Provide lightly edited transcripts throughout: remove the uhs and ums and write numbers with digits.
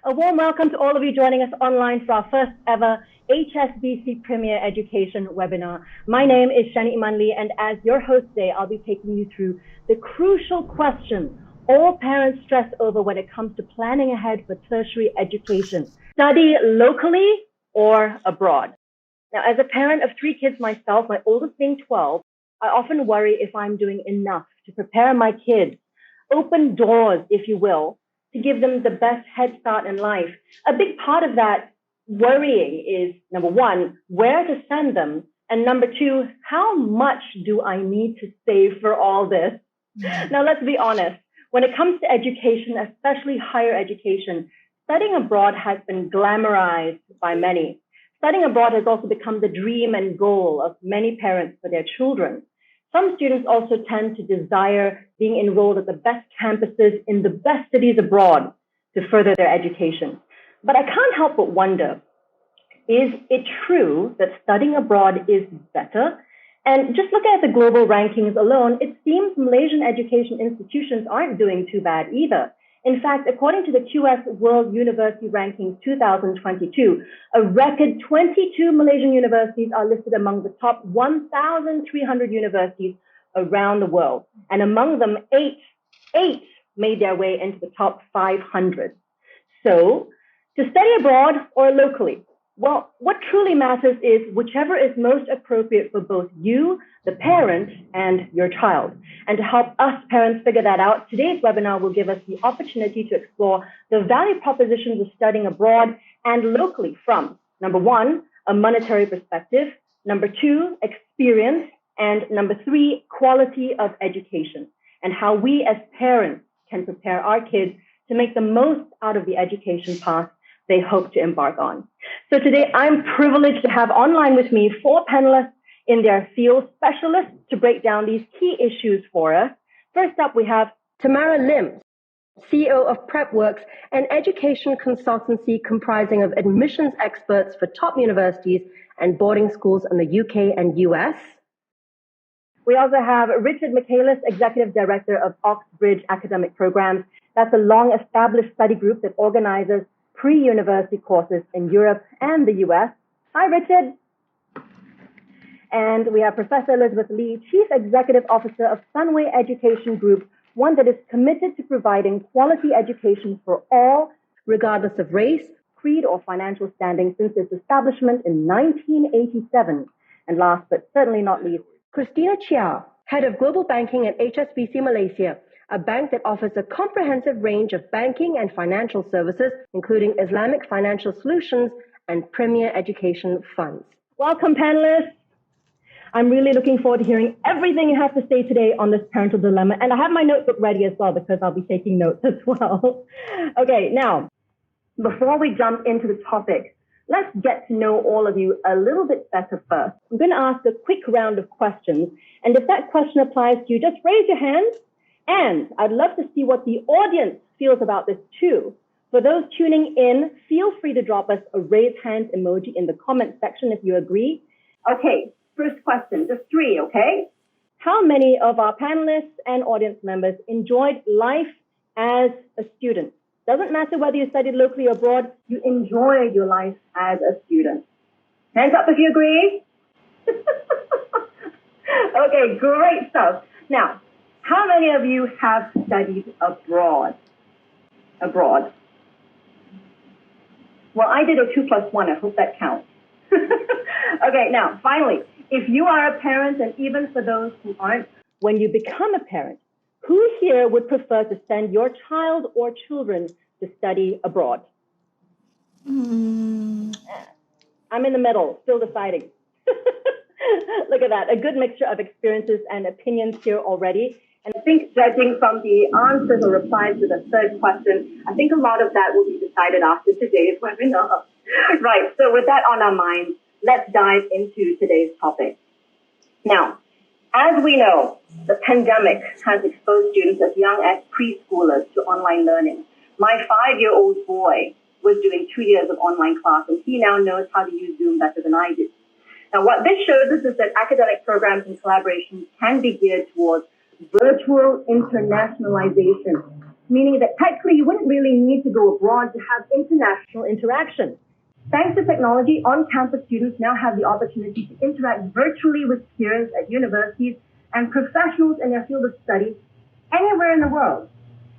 A warm welcome to all of you joining us online for our first ever HSBC Premier Education webinar. My name is Shani Imanli, and as your host today, I'll be taking you through the crucial question all parents stress over when it comes to planning ahead for tertiary education. Study locally or abroad? Now, as a parent of 3 kids myself, my oldest being 12, I often worry if I'm doing enough to prepare my kids, open doors, if you will, to give them the best head start in life. A big part of that worrying is, number one, where to send them, and number two, how much do I need to save for all this? Now, let's be honest. When it comes to education, especially higher education, studying abroad has been glamorized by many. Studying abroad has also become the dream and goal of many parents for their children. Some students also tend to desire being enrolled at the best campuses in the best cities abroad to further their education. But I can't help but wonder, is it true that studying abroad is better? And just looking at the global rankings alone, it seems Malaysian education institutions aren't doing too bad either. In fact, according to the QS World University Rankings 2022, a record 22 Malaysian universities are listed among the top 1,300 universities around the world. And among them, eight made their way into the top 500. So, to study abroad or locally? Well, what truly matters is whichever is most appropriate for both you, the parent, and your child. And to help us parents figure that out, today's webinar will give us the opportunity to explore the value propositions of studying abroad and locally from, number one, a monetary perspective, number two, experience, and number three, quality of education, and how we as parents can prepare our kids to make the most out of the education path they hope to embark on. So today, I'm privileged to have online with me 4 panelists in their field, specialists to break down these key issues for us. First up, we have Tamara Lim, CEO of PrepWorks, an education consultancy comprising of admissions experts for top universities and boarding schools in the UK and US. We also have Richard Michaelis, Executive Director of Oxbridge Academic Programs. That's a long-established study group that organizes pre-university courses in Europe and the US. Hi, Richard. And we have Professor Elizabeth Lee, Chief Executive Officer of Sunway Education Group, one that is committed to providing quality education for all, regardless of race, creed, or financial standing since its establishment in 1987. And last but certainly not least, Christina Chia, Head of Global Banking at HSBC Malaysia, a bank that offers a comprehensive range of banking and financial services, including Islamic financial solutions and premier education funds. Welcome, panelists. I'm really looking forward to hearing everything you have to say today on this parental dilemma. And I have my notebook ready as well because I'll be taking notes as well. Okay, now, before we jump into the topic, let's get to know all of you a little bit better first. I'm going to ask a quick round of questions. And if that question applies to you, just raise your hand. And I'd love to see what the audience feels about this too. For those tuning in, feel free to drop us a raise hand emoji in the comment section if you agree. Okay, first question, just 3, okay? How many of our panelists and audience members enjoyed life as a student? Doesn't matter whether you studied locally or abroad, you enjoyed your life as a student. Hands up if you agree. Okay, great stuff. Now, how many of you have studied abroad? Well, I did a 2 + 1. I hope that counts. Okay, now, finally, if you are a parent, and even for those who aren't, when you become a parent, who here would prefer to send your child or children to study abroad? I'm in the middle, still deciding. Look at that, a good mixture of experiences and opinions here already. And I think judging from the answers or replies to the third question, I think a lot of that will be decided after today's webinar. Right, so with that on our minds, let's dive into today's topic. Now, as we know, the pandemic has exposed students as young as preschoolers to online learning. My 5-year-old boy was doing 2 years of online class, and he now knows how to use Zoom better than I do. Now, what this shows us is that academic programs and collaborations can be geared towards virtual internationalization, meaning that technically you wouldn't really need to go abroad to have international interaction. Thanks to technology, on-campus students now have the opportunity to interact virtually with peers at universities and professionals in their field of study anywhere in the world.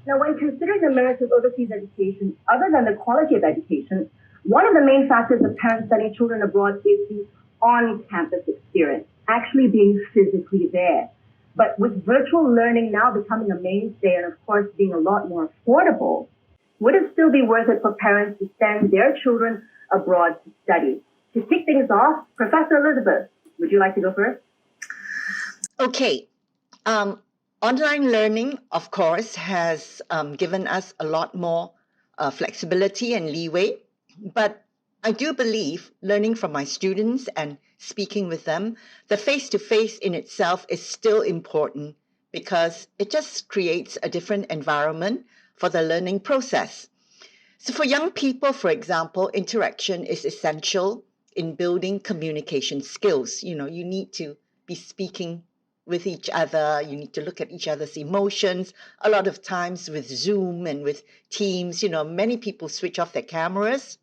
Now, when considering the merits of overseas education, other than the quality of education, one of the main factors of parents sending children abroad is the on-campus experience, actually being physically there. But with virtual learning now becoming a mainstay and, of course, being a lot more affordable, would it still be worth it for parents to send their children abroad to study? To kick things off, Professor Elizabeth, would you like to go first? Okay. Online learning, of course, has given us a lot more flexibility and leeway. But I do believe learning from my students and speaking with them, the face-to-face in itself is still important because it just creates a different environment for the learning process. So for young people, for example, interaction is essential in building communication skills. You need to be speaking with each other. You need to look at each other's emotions. A lot of times with Zoom and with Teams, many people switch off their cameras.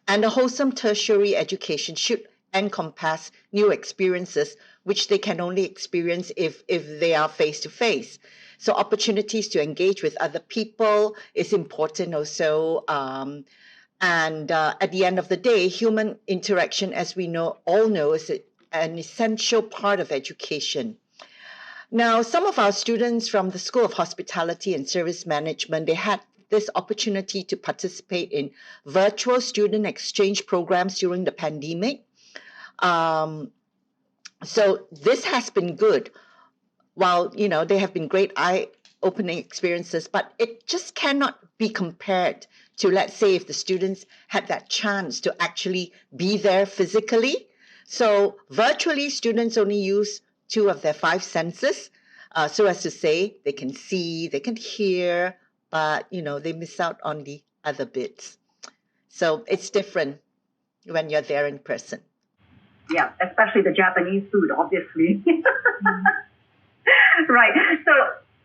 And a wholesome tertiary education should encompass new experiences, which they can only experience if they are face-to-face. So opportunities to engage with other people is important also. And at the end of the day, human interaction, as we all know, is an essential part of education. Now, some of our students from the School of Hospitality and Service Management, they had this opportunity to participate in virtual student exchange programs during the pandemic. So this has been good. While, they have been great eye-opening experiences, but it just cannot be compared to, let's say, if the students had that chance to actually be there physically. So virtually, students only use 2 of their 5 senses, so as to say they can see, they can hear, but, they miss out on the other bits. So it's different when you're there in person. Yeah, especially the Japanese food, obviously. Right. So,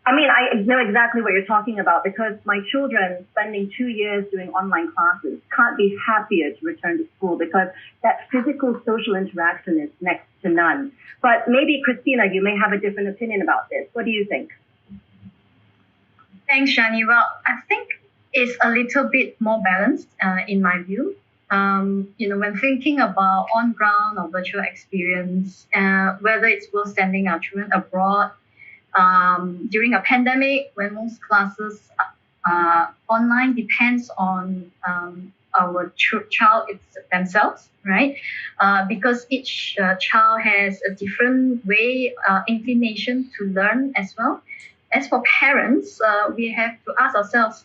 I know exactly what you're talking about because my children spending 2 years doing online classes can't be happier to return to school because that physical social interaction is next to none. But maybe, Christina, you may have a different opinion about this. What do you think? Thanks, Shani. Well, I think it's a little bit more balanced in my view. When thinking about on-ground or virtual experience, whether it's worth sending our children abroad during a pandemic when most classes are online depends on our child themselves, right? Because each child has a different way, inclination to learn as well. As for parents, we have to ask ourselves,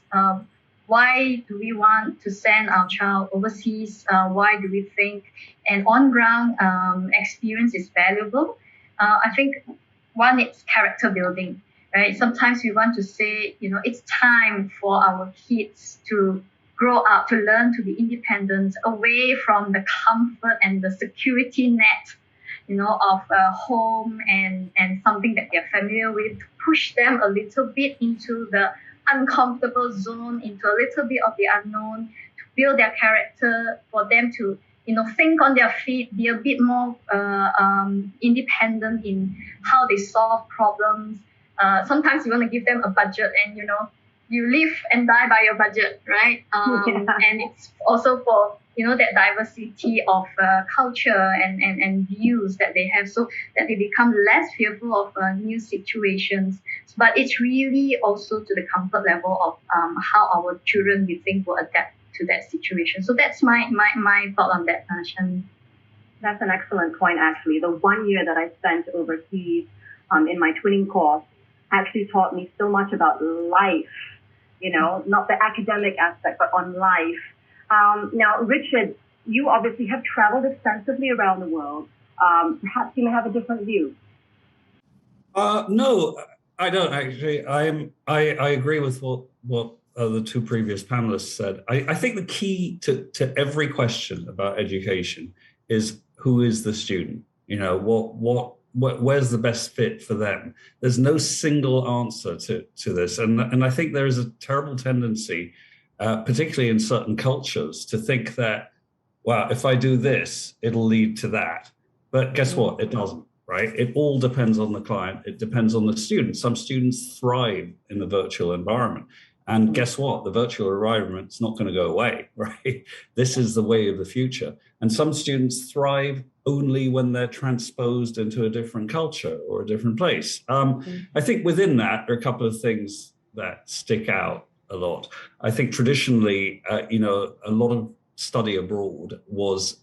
why do we want to send our child overseas? Why do we think an on-ground experience is valuable? I think one, it's character building, right? Sometimes we want to say, it's time for our kids to grow up, to learn to be independent, away from the comfort and the security net, of a home and something that they're familiar with, to push them a little bit into the uncomfortable zone, into a little bit of the unknown, to build their character, for them to think on their feet, be a bit more independent in how they solve problems. Sometimes you want to give them a budget and you live and die by your budget, right? And it's also for that diversity of culture and views that they have, so that they become less fearful of new situations. But it's really also to the comfort level of how our children, we think, will adapt to that situation. So that's my thought on that, Shani. That's an excellent point, actually. The 1 year that I spent overseas in my twinning course actually taught me so much about life, not the academic aspect, but on life. Now, Richard, you obviously have traveled extensively around the world. Perhaps you may have a different view. No, I don't actually. I agree with what the 2 previous panelists said. I think the key to every question about education is, who is the student? What where's the best fit for them. There's no single answer to this, and I think there is a terrible tendency, particularly in certain cultures, to think that, well, if I do this, it'll lead to that. But guess what? It doesn't, right? It all depends on the client. It depends on the student. Some students thrive in the virtual environment. And guess what? The virtual environment's not going to go away, right? This is the way of the future. And some students thrive only when they're transposed into a different culture or a different place. I think within that, there are a couple of things that stick out a lot. I think traditionally, a lot of study abroad was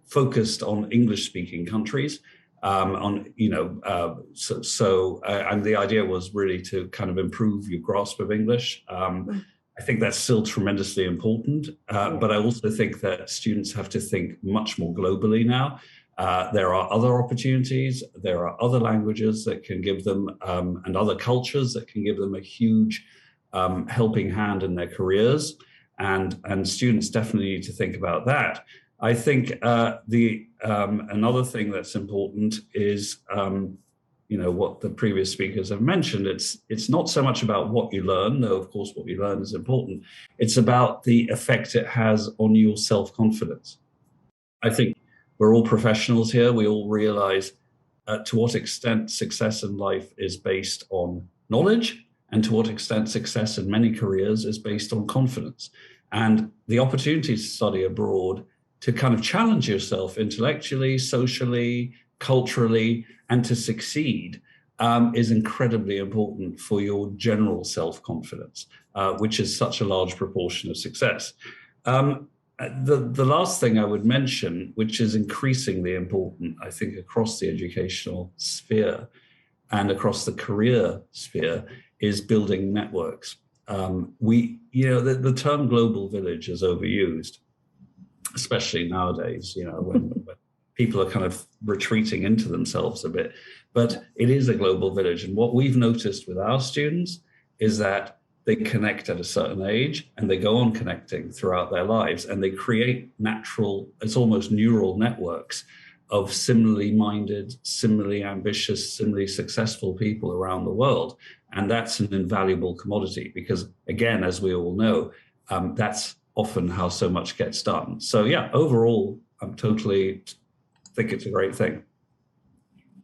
focused on English-speaking countries. And the idea was really to kind of improve your grasp of English. I think that's still tremendously important, but I also think that students have to think much more globally now. There are other opportunities, there are other languages that can give them, and other cultures that can give them a huge helping hand in their careers, and students definitely need to think about that. I think another thing that's important is, what the previous speakers have mentioned. It's not so much about what you learn, though of course what you learn is important. It's about the effect it has on your self-confidence. I think we're all professionals here. We all realize to what extent success in life is based on knowledge, and to what extent success in many careers is based on confidence. And the opportunity to study abroad, to kind of challenge yourself intellectually, socially, culturally, and to succeed is incredibly important for your general self-confidence, which is such a large proportion of success. The last thing I would mention, which is increasingly important, I think, across the educational sphere and across the career sphere, is building networks. The term global village is overused, especially nowadays, when people are kind of retreating into themselves a bit. But it is a global village. And what we've noticed with our students is that they connect at a certain age and they go on connecting throughout their lives, and they create natural, it's almost neural networks of similarly minded, similarly ambitious, similarly successful people around the world. And that's an invaluable commodity because, again, as we all know, that's often how so much gets done. So yeah, overall, I'm totally think it's a great thing.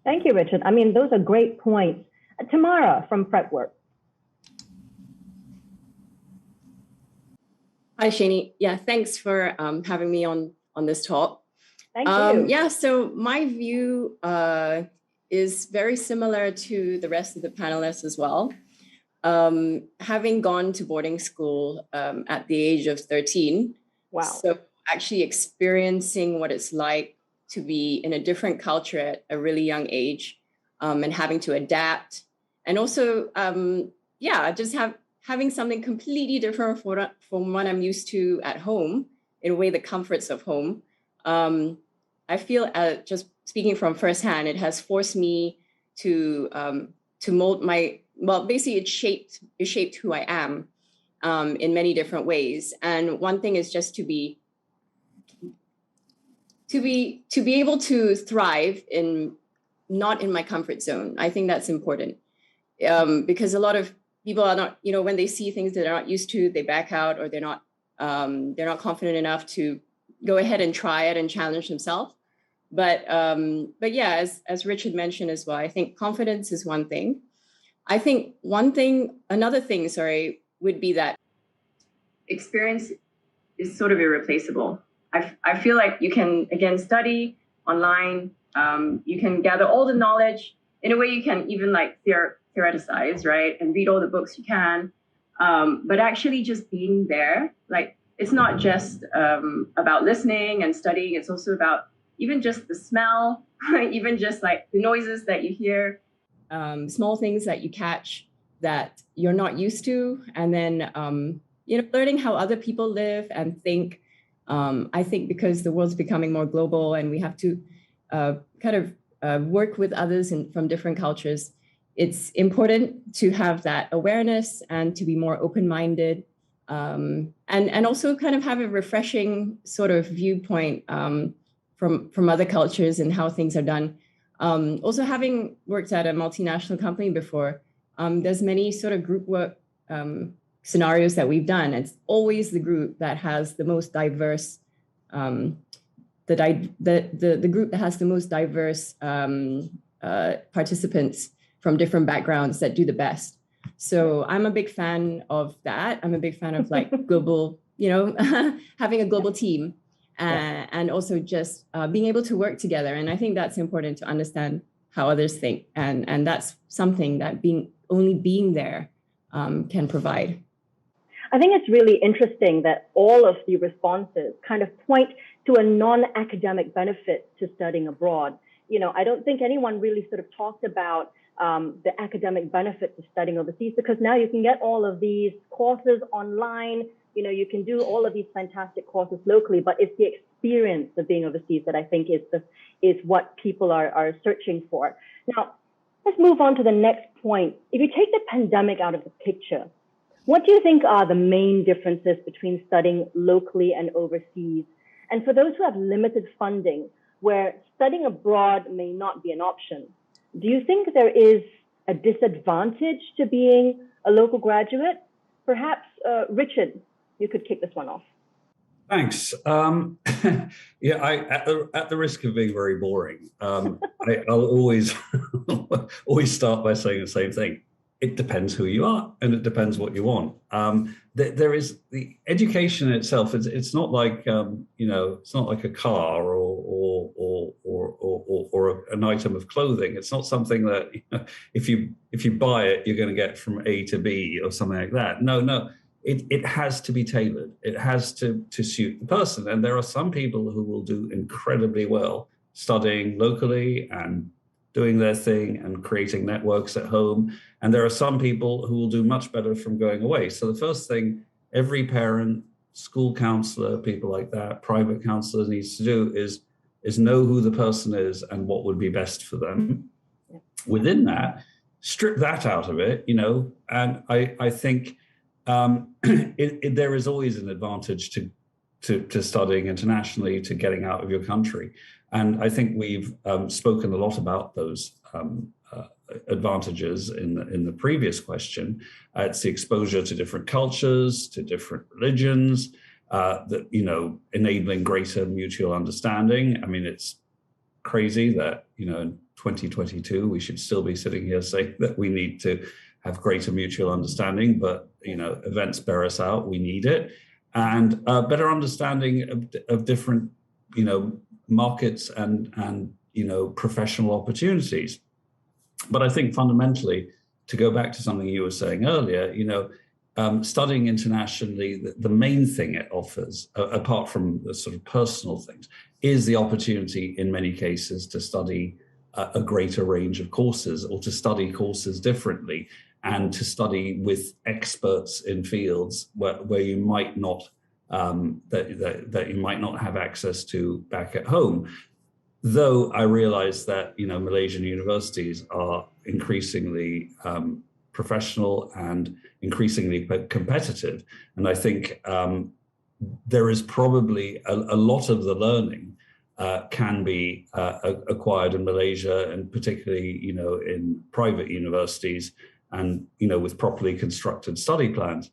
Thank you, Richard. I mean, those are great points. Tamara from Prepwork. Hi, Shani. Yeah, thanks for having me on this talk. Thank you. Yeah, so my view is very similar to the rest of the panelists as well. Having gone to boarding school at the age of 13. Wow. So actually experiencing what it's like to be in a different culture at a really young age, and having to adapt. And also, just having something completely different from what I'm used to at home, in a way, the comforts of home. I feel, just speaking from firsthand, it has forced me to mold basically it shaped who I am in many different ways. And one thing is just to be able to thrive not in my comfort zone. I think that's important, because a lot of people are not, when they see things that they're not used to, they back out, or they're not confident enough to go ahead and try it and challenge themselves. But yeah, as Richard mentioned as well, I think confidence is one thing. I think another thing, would be that experience is sort of irreplaceable. I feel like you can, again, study online. You can gather all the knowledge. In a way, you can even theoreticize, right? And read all the books you can. But actually just being there, it's not just about listening and studying. It's also about even just the smell, even just the noises that you hear, small things that you catch that you're not used to. And then, learning how other people live and think. I think because the world's becoming more global and we have to work with others from different cultures, it's important to have that awareness and to be more open-minded, and also kind of have a refreshing sort of viewpoint from other cultures and how things are done. Also, having worked at a multinational company before, there's many sort of group work scenarios that we've done. It's always the group that has the most diverse, the group that has the most diverse participants from different backgrounds that do the best. So I'm a big fan of that. I'm a big fan of like global, having a global team and also just being able to work together. And I think that's important to understand how others think. And that's something that only being there can provide. I think it's really interesting that all of the responses kind of point to a non-academic benefit to studying abroad. I don't think anyone really sort of talked about the academic benefit to studying overseas, because now you can get all of these courses online. You can do all of these fantastic courses locally, but it's the experience of being overseas that I think is what people are searching for. Now, let's move on to the next point. If you take the pandemic out of the picture, what do you think are the main differences between studying locally and overseas? And for those who have limited funding, where studying abroad may not be an option, do you think there is a disadvantage to being a local graduate? Perhaps, Richard, you could kick this one off. Thanks. At the risk of being very boring, I'll always start by saying the same thing. It depends who you are, and it depends what you want. There is the education itself. It's not like it's not like a car or an item of clothing. It's not something that if you buy it, you're going to get from A to B or something like that. No. It has to be tailored. It has to suit the person. And there are some people who will do incredibly well studying locally and doing their thing and creating networks at home. And there are some people who will do much better from going away. So the first thing every parent, school counselor, people like that, private counselor needs to do is know who the person is and what would be best for them. Within that, strip that out of it, and I think there is always an advantage to studying internationally, to getting out of your country. And I think we've spoken a lot about those advantages in the previous question. It's the exposure to different cultures, to different religions, enabling greater mutual understanding. I mean, it's crazy that, in 2022, we should still be sitting here saying that we need to have greater mutual understanding, but events bear us out. We need it, and better understanding of different markets and professional opportunities. But I think fundamentally, to go back to something you were saying earlier, studying internationally, the main thing it offers, apart from the sort of personal things, is the opportunity in many cases to study a greater range of courses, or to study courses differently, and to study with experts in fields where you might not that you might not have access to back at home. Though I realize that Malaysian universities are increasingly professional and increasingly competitive, and I think there is probably a lot of the learning can be acquired in Malaysia, and particularly in private universities, and with properly constructed study plans.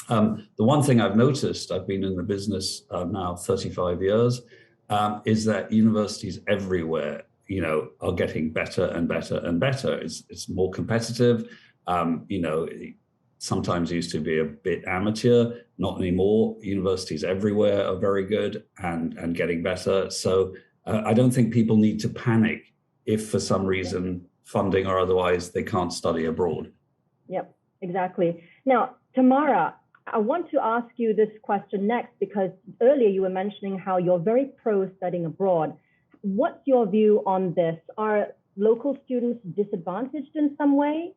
The one thing I've noticed, I've been in the business now 35 years, is that universities everywhere, are getting better and better and better. It's more competitive. Sometimes used to be a bit amateur, not anymore. Universities everywhere are very good and getting better. So I don't think people need to panic if for some reason, funding or otherwise, they can't study abroad. Yep, exactly. Now, Tamara, I want to ask you this question next, because earlier you were mentioning how you're very pro studying abroad. What's your view on this? Are local students disadvantaged in some way?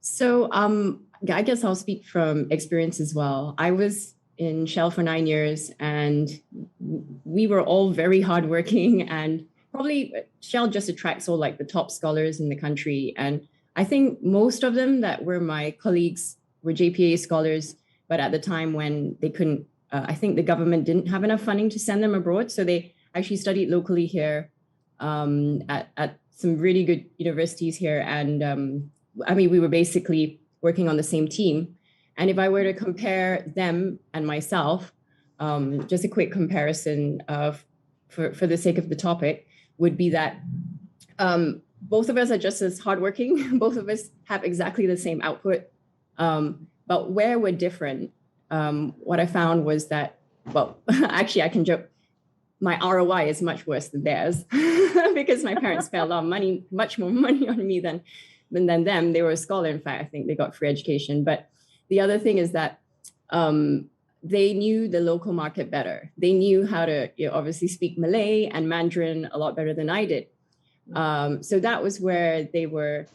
So I guess I'll speak from experience as well. I was in Shell for 9 years, and we were all very hardworking, and probably Shell just attracts all like the top scholars in the country. And I think most of them that were my colleagues were JPA scholars, but at the time when they couldn't, I think the government didn't have enough funding to send them abroad. So they actually studied locally here. at some really good universities here. And we were basically working on the same team. And if I were to compare them and myself, just a quick comparison for the sake of the topic would be that both of us are just as hardworking. Both of us have exactly the same output. But where we're different, what I found was that, well, actually I can joke, my ROI is much worse than theirs because my parents spent a lot of money, much more money on me than them. They were a scholar. In fact, I think they got free education. But the other thing is that they knew the local market better. They knew how to obviously speak Malay and Mandarin a lot better than I did. So that was where they were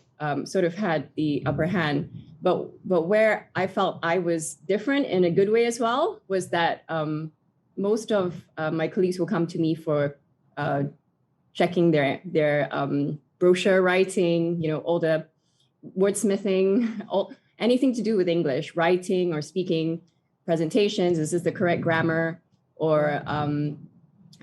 sort of had the upper hand. But where I felt I was different in a good way as well was that most of my colleagues will come to me for checking their brochure writing, all the wordsmithing, anything to do with English, writing or speaking, presentations, is this the correct grammar? Or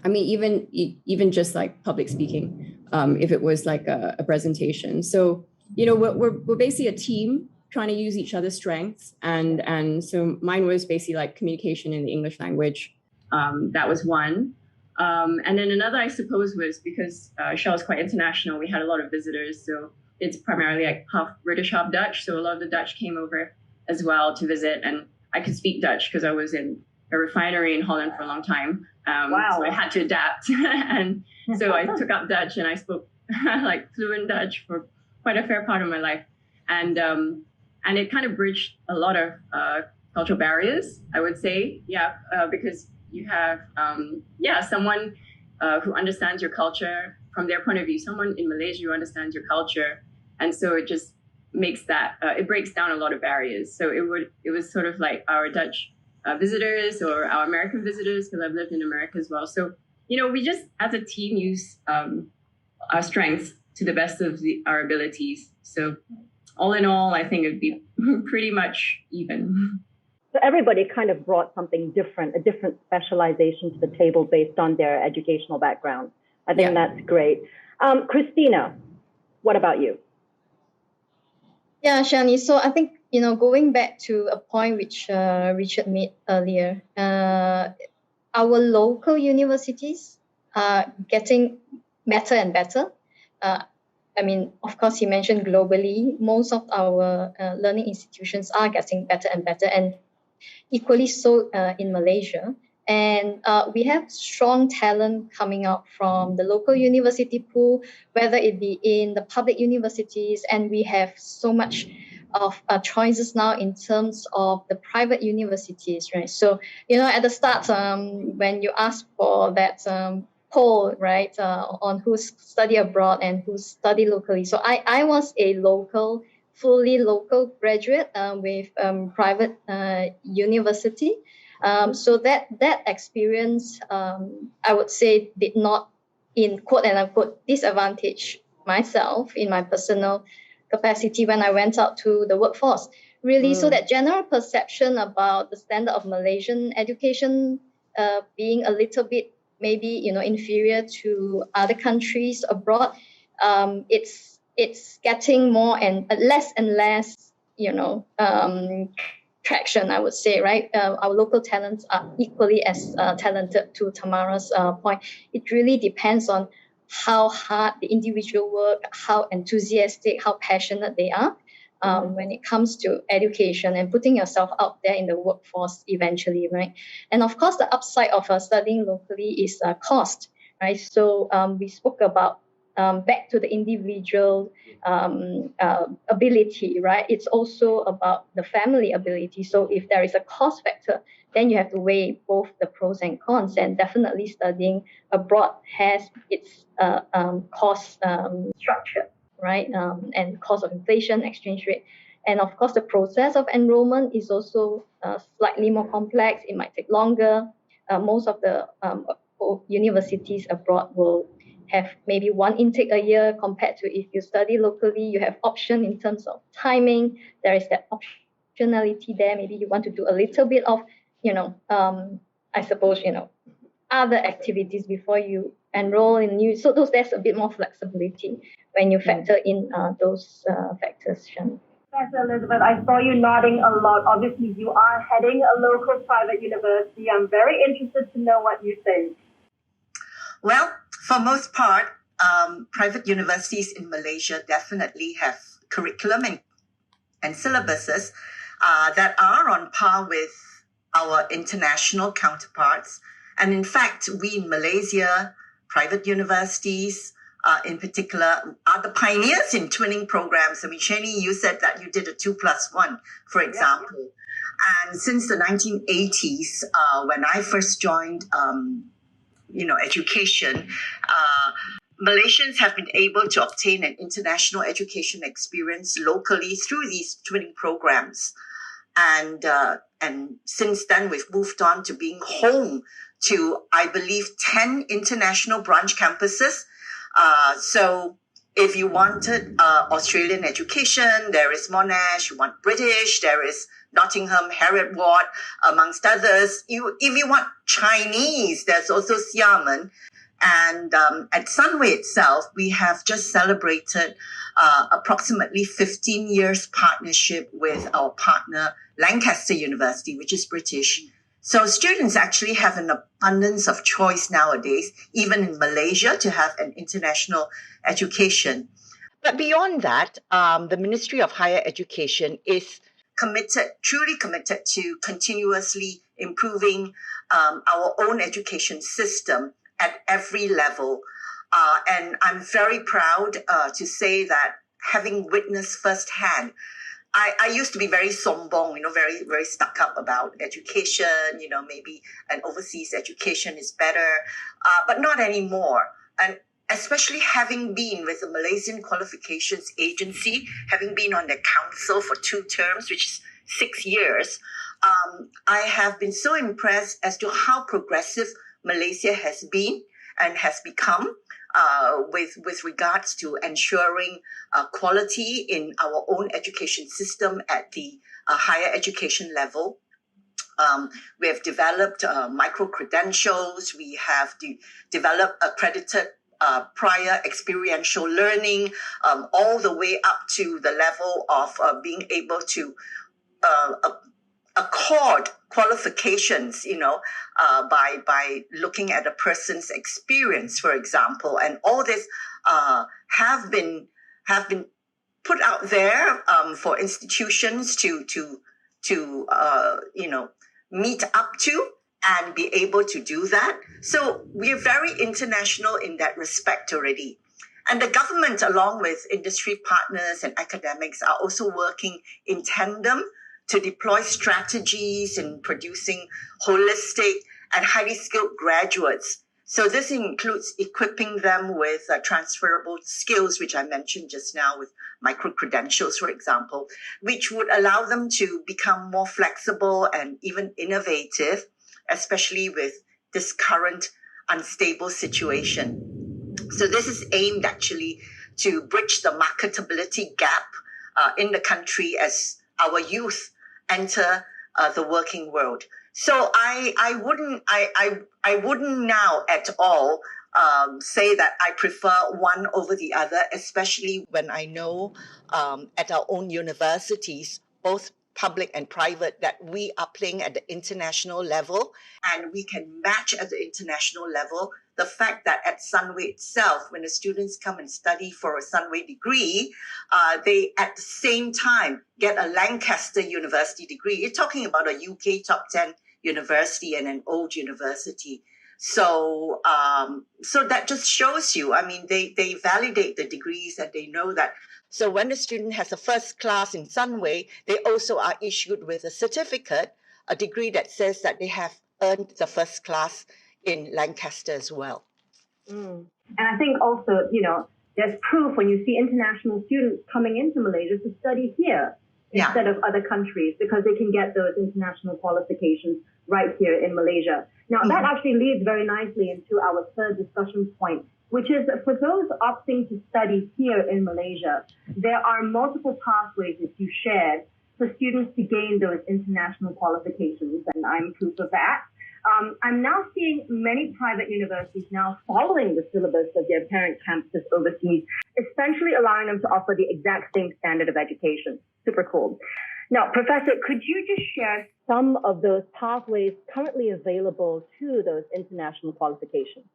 even just like public speaking, if it was like a presentation. So, we're basically a team trying to use each other's strengths. And so mine was basically like communication in the English language. That was one. And then another, I suppose, was because Shell is quite international. We had a lot of visitors. So it's primarily like half British, half Dutch. So a lot of the Dutch came over as well to visit. And I could speak Dutch because I was in a refinery in Holland for a long time. Wow. So I had to adapt. And so I took up Dutch and I spoke like fluent Dutch for quite a fair part of my life. And it kind of bridged a lot of cultural barriers, I would say. Yeah, because you have, someone who understands your culture from their point of view, someone in Malaysia who understands your culture. And so it just makes that, it breaks down a lot of barriers. So it was sort of like our Dutch visitors or our American visitors, because I've lived in America as well. So, we just, as a team, use our strengths to the best of our abilities. So all in all, I think it'd be pretty much even. So everybody kind of brought something different, a different specialization to the table based on their educational background. I think that's great. Christina, what about you? Yeah, Shani. So I think, going back to a point which Richard made earlier, our local universities are getting better and better. Of course, he mentioned globally, most of our learning institutions are getting better and better, and equally so in Malaysia. And we have strong talent coming out from the local university pool, whether it be in the public universities, and we have so much of choices now in terms of the private universities, right? So, at the start, when you asked for that poll, right, on who's study abroad and who's study locally. So I was a fully local graduate with private university. So that experience, I would say, did not, in quote and unquote, disadvantage myself in my personal capacity when I went out to the workforce. Really, so that general perception about the standard of Malaysian education being a little bit maybe inferior to other countries abroad, it's getting more and less traction, I would say, right? Our local talents are equally as talented, to Tamara's point. It really depends on how hard the individual work, how enthusiastic, how passionate they are when it comes to education and putting yourself out there in the workforce eventually, right? And of course, the upside of studying locally is cost, right? So we spoke about back to the individual ability, right? It's also about the family ability. So if there is a cost factor, then you have to weigh both the pros and cons. And definitely studying abroad has its cost structure, right? And cost of inflation, exchange rate. And of course, the process of enrollment is also slightly more complex. It might take longer. Most of the universities abroad will have maybe one intake a year compared to if you study locally. You have option in terms of timing. There is that optionality there. Maybe you want to do a little bit of, I suppose, other activities before you enroll in new. So there's a bit more flexibility when you factor in those factors, Shani. Professor Elizabeth, I saw you nodding a lot. Obviously, you are heading a local private university. I'm very interested to know what you think. Well, for most part, private universities in Malaysia definitely have curriculum and syllabuses that are on par with our international counterparts. And in fact, we in Malaysia, private universities in particular, are the pioneers in twinning programs. I mean, Shani, you said that you did a 2+1, for example. Yeah. And since the 1980s, when I first joined, education, Malaysians have been able to obtain an international education experience locally through these twinning programs. And since then, we've moved on to being home to, I believe, 10 international branch campuses. So if you wanted Australian education, there is Monash. You want British, there is Nottingham, Heriot Ward, amongst others. If you want Chinese, there's also Xiamen. And at Sunway itself, we have just celebrated approximately 15 years partnership with our partner, Lancaster University, which is British. So students actually have an abundance of choice nowadays, even in Malaysia, to have an international education. But beyond that, the Ministry of Higher Education is truly committed to continuously improving our own education system at every level. And I'm very proud to say that, having witnessed firsthand, I used to be very sombong, very, very stuck up about education, maybe an overseas education is better, but not anymore. And especially having been with the Malaysian Qualifications Agency, having been on the council for 2 terms, which is 6 years, I have been so impressed as to how progressive Malaysia has been and has become with regards to ensuring quality in our own education system at the higher education level. We have developed micro-credentials. We have developed accredited prior experiential learning, all the way up to the level of being able to accord qualifications, by looking at a person's experience, for example, and all this have been put out there for institutions to meet up to and be able to do that. So we're very international in that respect already. And the government, along with industry partners and academics, are also working in tandem to deploy strategies in producing holistic and highly skilled graduates. So this includes equipping them with transferable skills, which I mentioned just now with micro-credentials, for example, which would allow them to become more flexible and even innovative, especially with this current unstable situation. So this is aimed actually to bridge the marketability gap in the country as our youth enter the working world. So I wouldn't now at all say that I prefer one over the other, especially when I know at our own universities, both public and private, that we are playing at the international level and we can match at the international level the fact that at Sunway itself, when the students come and study for a Sunway degree, they at the same time get a Lancaster University degree. You're talking about a UK top 10 university and an old university. So that just shows you, they validate the degrees and they know that. So when the student has a first class in Sunway, they also are issued with a certificate, a degree that says that they have earned the first class in Lancaster as well. And I think also, there's proof when you see international students coming into Malaysia to study here instead of other countries, because they can get those international qualifications right here in Malaysia. Now, that actually leads very nicely into our third discussion point, which is for those opting to study here in Malaysia, there are multiple pathways that you shared for students to gain those international qualifications, and I'm proof of that. I'm now seeing many private universities now following the syllabus of their parent campuses overseas, essentially allowing them to offer the exact same standard of education. Super cool. Now, Professor, could you just share some of those pathways currently available to those international qualifications?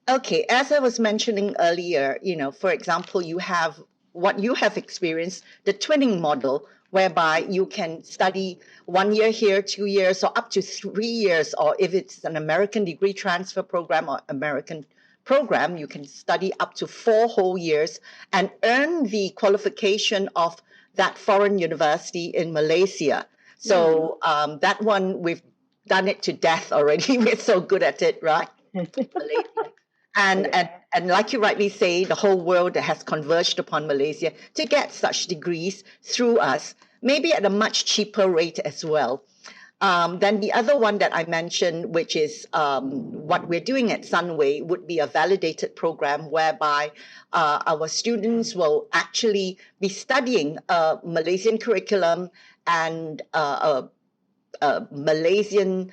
Okay, as I was mentioning earlier, for example, you have what you have experienced, the twinning model, whereby you can study 1 year here, 2 years, or up to 3 years, or if it's an American degree transfer program or American program, you can study up to 4 whole years and earn the qualification of that foreign university in Malaysia. So that one, we've done it to death already. We're so good at it, right? Malaysia. And like you rightly say, the whole world has converged upon Malaysia to get such degrees through us, maybe at a much cheaper rate as well. Then the other one that I mentioned, which is what we're doing at Sunway, would be a validated program whereby our students will actually be studying a Malaysian curriculum and a Malaysian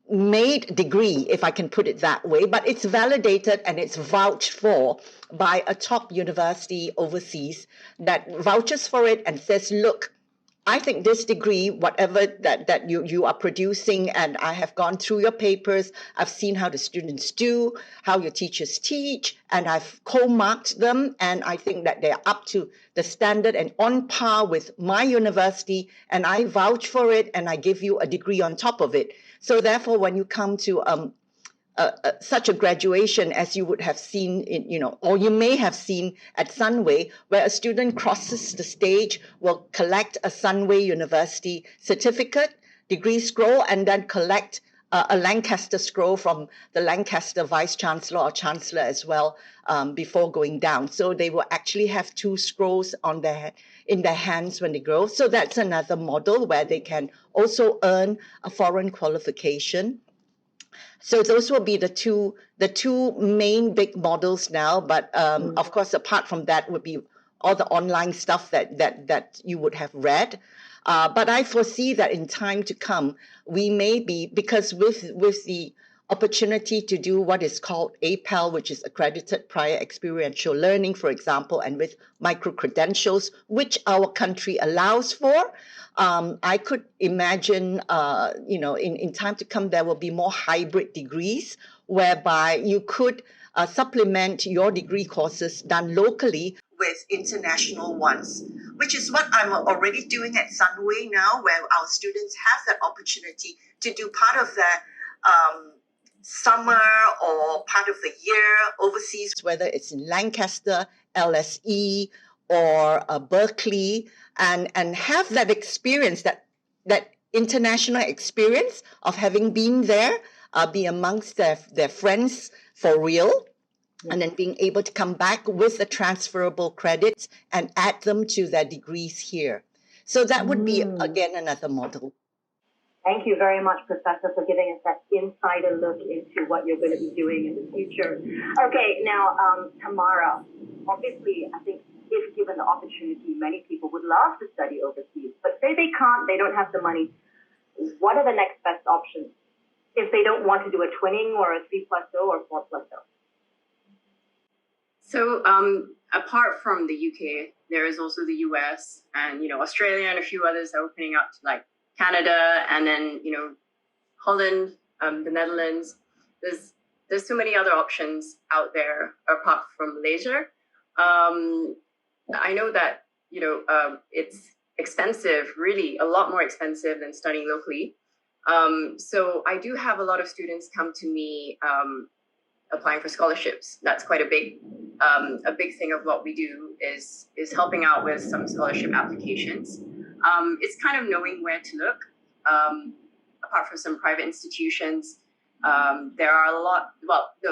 made degree, if I can put it that way, but it's validated and it's vouched for by a top university overseas that vouches for it and says, look, I think this degree, whatever that you are producing, and I have gone through your papers, I've seen how the students do, how your teachers teach, and I've co-marked them, and I think that they're up to the standard and on par with my university, and I vouch for it, and I give you a degree on top of it. So therefore, when you come to such a graduation as you would have seen in, or you may have seen at Sunway, where a student crosses the stage, will collect a Sunway University certificate, degree scroll, and then collect a Lancaster scroll from the Lancaster Vice Chancellor or Chancellor as well before going down. So they will actually have 2 scrolls in their hands when they grow. So that's another model where they can also earn a foreign qualification. So those will be the two main big models now. But of course, apart from that would be all the online stuff that you would have read. But I foresee that in time to come, we may be, because with the opportunity to do what is called APEL, which is Accredited Prior Experiential Learning, for example, and with micro-credentials, which our country allows for, I could imagine, in time to come, there will be more hybrid degrees whereby you could supplement your degree courses done locally with international ones, which is what I'm already doing at Sunway now, where our students have that opportunity to do part of their summer or part of the year overseas, whether it's in Lancaster, LSE, or Berkeley, and have that experience, that international experience of having been there, be amongst their friends for real, and then being able to come back with the transferable credits and add them to their degrees here. So that would be, again, another model. Thank you very much, Professor, for giving us that insider look into what you're going to be doing in the future. Okay, now, Tamara, obviously, I think if given the opportunity, many people would love to study overseas, but say they can't, they don't have the money. What are the next best options if they don't want to do a twinning or a 3+0 or 4+0? So apart from the UK, there is also the US and, Australia and a few others are opening up to like Canada and then, Holland, the Netherlands. There's so many other options out there apart from Malaysia. I know that, it's expensive, really a lot more expensive than studying locally. So I do have a lot of students come to me applying for scholarships. That's quite a big thing of what we do is helping out with some scholarship applications. It's kind of knowing where to look. Apart from some private institutions, there are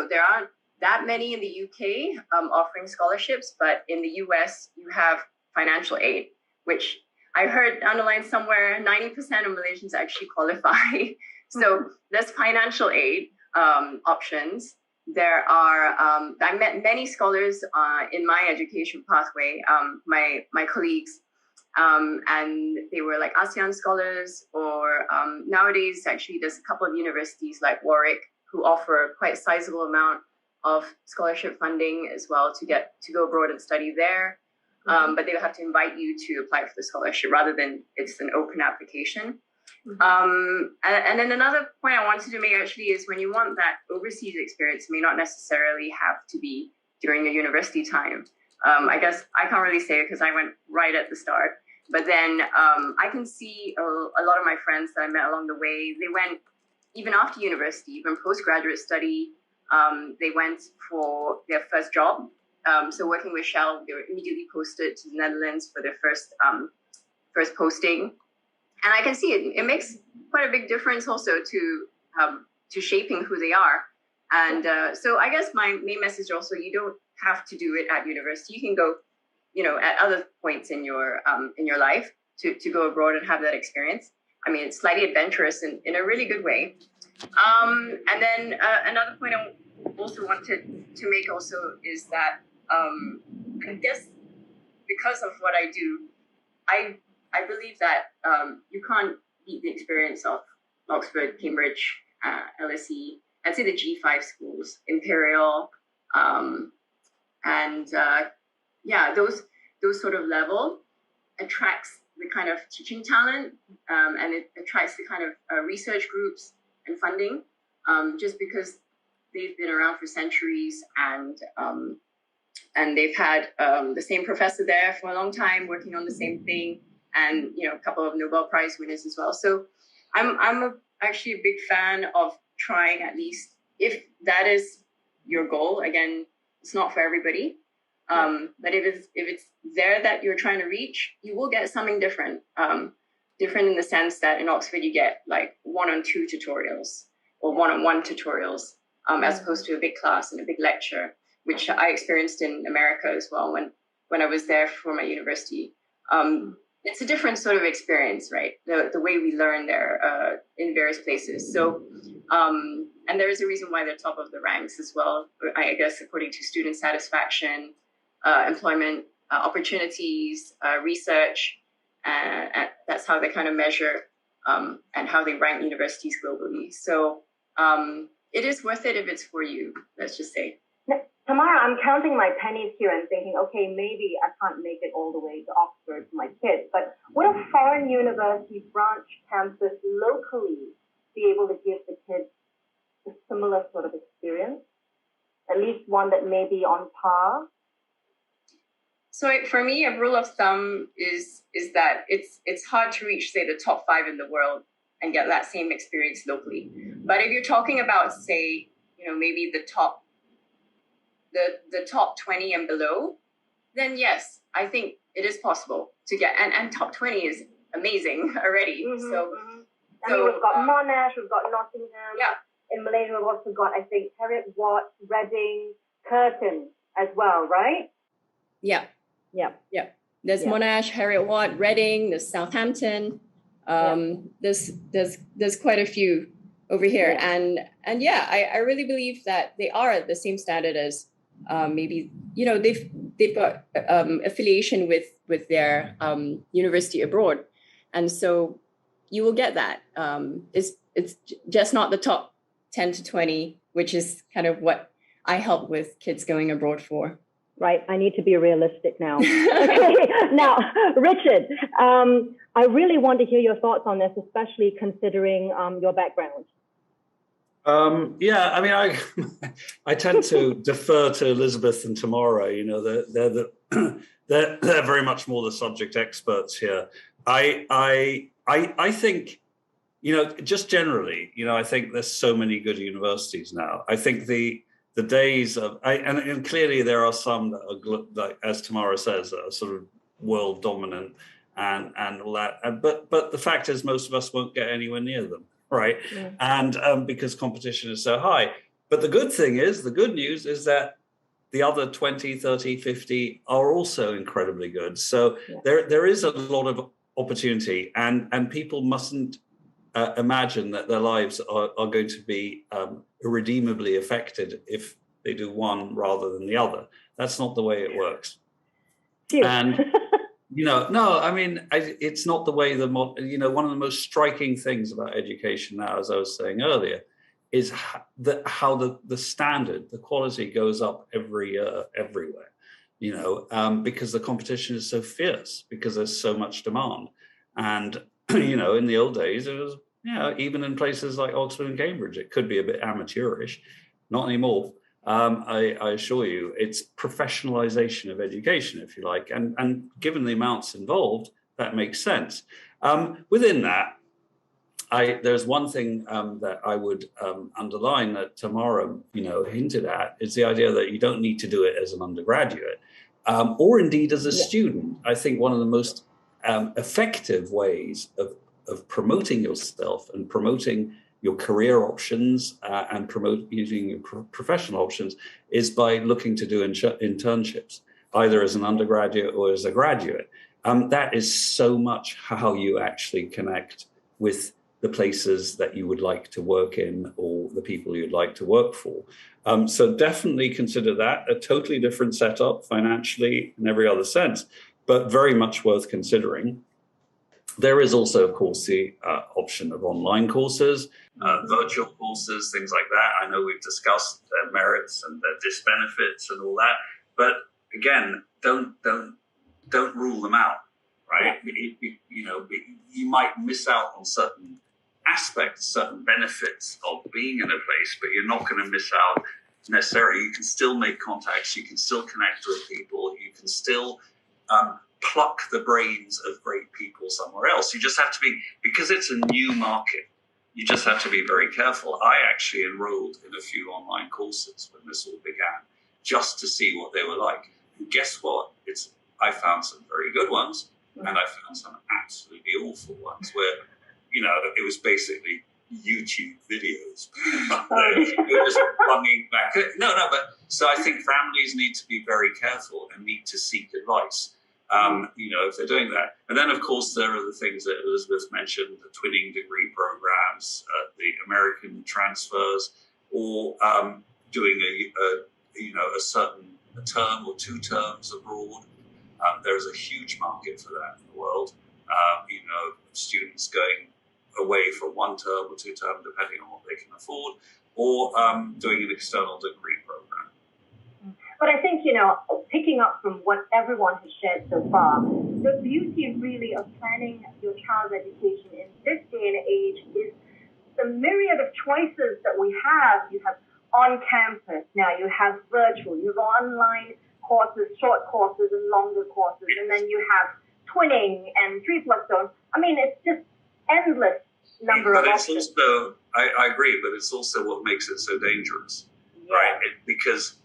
there aren't that many in the UK offering scholarships, but in the US, you have financial aid, which I heard underlined somewhere, 90% of Malaysians actually qualify. So there's financial aid options. There are, I met many scholars in my education pathway, my colleagues, and they were like ASEAN scholars or nowadays, actually, there's a couple of universities like Warwick who offer quite a sizable amount of scholarship funding as well to go abroad and study there. But they will have to invite you to apply for the scholarship rather than it's an open application. And then another point I wanted to make actually is when you want that overseas experience, it may not necessarily have to be during your university time. I guess I can't really say it because I went right at the start. But then I can see a lot of my friends that I met along the way, they went even after university, even postgraduate study, they went for their first job. So working with Shell, they were immediately posted to the Netherlands for their first posting. And I can see it makes quite a big difference also to shaping who they are. And so I guess my main message also, you don't have to do it at university. You can go, at other points in your life to go abroad and have that experience. I mean, it's slightly adventurous in a really good way. And then another point I also wanted to make also is that I guess because of what I do, I believe that you can't beat the experience of Oxford, Cambridge, LSE, I'd say the G5 schools, Imperial, and those sort of level attracts the kind of teaching talent, and it attracts the kind of research groups and funding, just because they've been around for centuries and they've had the same professor there for a long time working on the same thing, and a couple of Nobel Prize winners as well. So I'm actually a big fan of trying, at least if that is your goal. Again, it's not for everybody, but if it's there that you're trying to reach, you will get something different. Different in the sense that in Oxford you get like 1-on-2 tutorials or 1-on-1 tutorials, as opposed to a big class and a big lecture, which I experienced in America as well when I was there for my university. It's a different sort of experience, right? The way we learn there in various places. So, and there is a reason why they're top of the ranks as well, I guess, according to student satisfaction, employment opportunities, research. And that's how they kind of measure and how they rank universities globally. So it is worth it if it's for you, let's just say. Tamara, I'm counting my pennies here and thinking, okay, maybe I can't make it all the way to Oxford for my kids, but would a foreign university branch campus locally be able to give the kids a similar sort of experience? At least one that may be on par? So for me, a rule of thumb is that it's hard to reach, say, the top 5 in the world and get that same experience locally. But if you're talking about, say, maybe the top 20 and below, then yes, I think it is possible to get, and top 20 is amazing already. Mm-hmm, so, I mean, we've got Monash, we've got Nottingham. Yeah. In Malaysia, we've also got, I think, Heriot Watt, Reading, Curtin as well, right? Yeah. Yeah. Yeah. There's Monash, Heriot Watt, Reading, there's Southampton. There's quite a few over here. Yeah. And I really believe that they are at the same standard as maybe, they've got affiliation with their university abroad. And so you will get that. It's just not the top 10 to 20, which is kind of what I help with kids going abroad for. Right. I need to be realistic now. Okay. Now, Richard, I really want to hear your thoughts on this, especially considering your background. I mean, I tend to defer to Elizabeth and Tamara. They're very much more the subject experts here. I think, just generally, I think there's so many good universities now. I think the days of, and clearly there are some that are, like, as Tamara says, that are sort of world dominant and all that. But the fact is, most of us won't get anywhere near them. Right. Yeah. And because competition is so high. But the good news is that the other 20, 30, 50 are also incredibly good. So there is a lot of opportunity, and people mustn't imagine that their lives are going to be irredeemably affected if they do one rather than the other. That's not the way it works. And No, I mean, it's not the way one of the most striking things about education now, as I was saying earlier, is how the standard, the quality goes up every year, everywhere, because the competition is so fierce, because there's so much demand. And, in the old days, it was, even in places like Oxford and Cambridge, it could be a bit amateurish. Not anymore. I assure you, it's professionalization of education, if you like. And given the amounts involved, that makes sense. Within that, there's one thing that I would underline that Tamara, hinted at, is the idea that you don't need to do it as an undergraduate, or indeed as a student. I think one of the most effective ways of promoting yourself and promoting your career options and using your professional options is by looking to do internships, either as an undergraduate or as a graduate. That is so much how you actually connect with the places that you would like to work in or the people you'd like to work for. So definitely consider that a totally different setup financially in every other sense, but very much worth considering. There is also, of course, the option of online courses, virtual courses, things like that. I know we've discussed their merits and their disbenefits and all that, but again, don't rule them out, right? You might miss out on certain aspects, certain benefits of being in a place, but you're not going to miss out necessarily. You can still make contacts, you can still connect with people, you can still pluck the brains of great people somewhere else. You just have to be, because it's a new market, you just have to be very careful. I actually enrolled in a few online courses when this all began, just to see what they were like. And guess what? I found some very good ones, and I found some absolutely awful ones where, it was basically YouTube videos. It was bunging back. But so I think families need to be very careful and need to seek advice. If they're doing that. And then, of course, there are the things that Elizabeth mentioned, the twinning degree programs, the American transfers, or doing a certain term or 2 terms abroad. There's a huge market for that in the world. Students going away for 1 term or 2 term, depending on what they can afford, or doing an external degree program. But I think, picking up from what everyone has shared so far, the beauty really of planning your child's education in this day and age is the myriad of choices that we have. You have on campus, now you have virtual, you have online courses, short courses and longer courses, and then you have twinning and 3+0. I mean, it's just endless number of options. But it's also, I agree, but it's also what makes it so dangerous, right? Because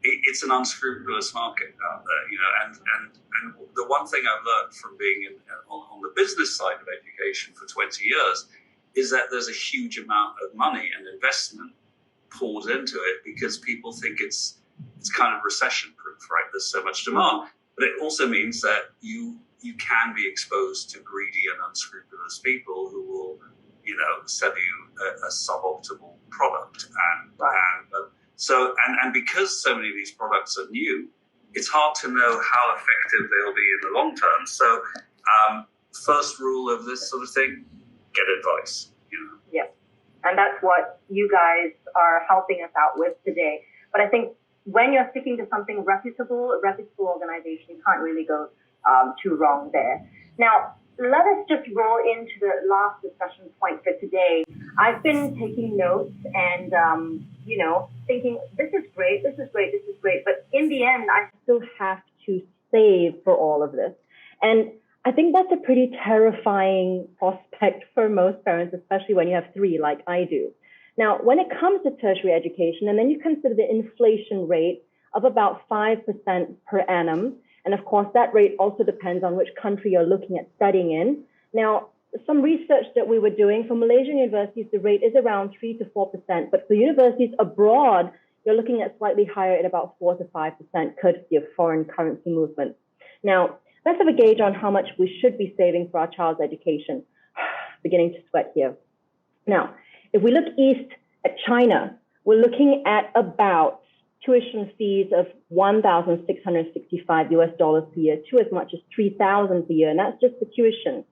it's an unscrupulous market out there, and the one thing I've learned from being on the business side of education for 20 years is that there's a huge amount of money and investment poured into it because people think it's kind of recession proof, right? There's so much demand, but it also means that you can be exposed to greedy and unscrupulous people who will, sell you a suboptimal product, and because so many of these products are new, it's hard to know how effective they'll be in the long term. So, first rule of this sort of thing: get advice. Yes, and that's what you guys are helping us out with today. But I think when you're sticking to something reputable, a reputable organization, you can't really go too wrong there. Now, let us just roll into the last discussion point for today. I've been taking notes and, thinking, this is great, but in the end, I still have to save for all of this. And I think that's a pretty terrifying prospect for most parents, especially when you have 3 like I do. Now, when it comes to tertiary education, and then you consider the inflation rate of about 5% per annum, and of course, that rate also depends on which country you're looking at studying in. Now, some research that we were doing for Malaysian universities, the rate is around 3 to 4%, but for universities abroad, you're looking at slightly higher at about 4 to 5%, courtesy of foreign currency movements. Now, let's have a gauge on how much we should be saving for our child's education. Beginning to sweat here. Now, if we look east at China, we're looking at about tuition fees of $1,665 per year to as much as $3,000 per year, and that's just the tuition.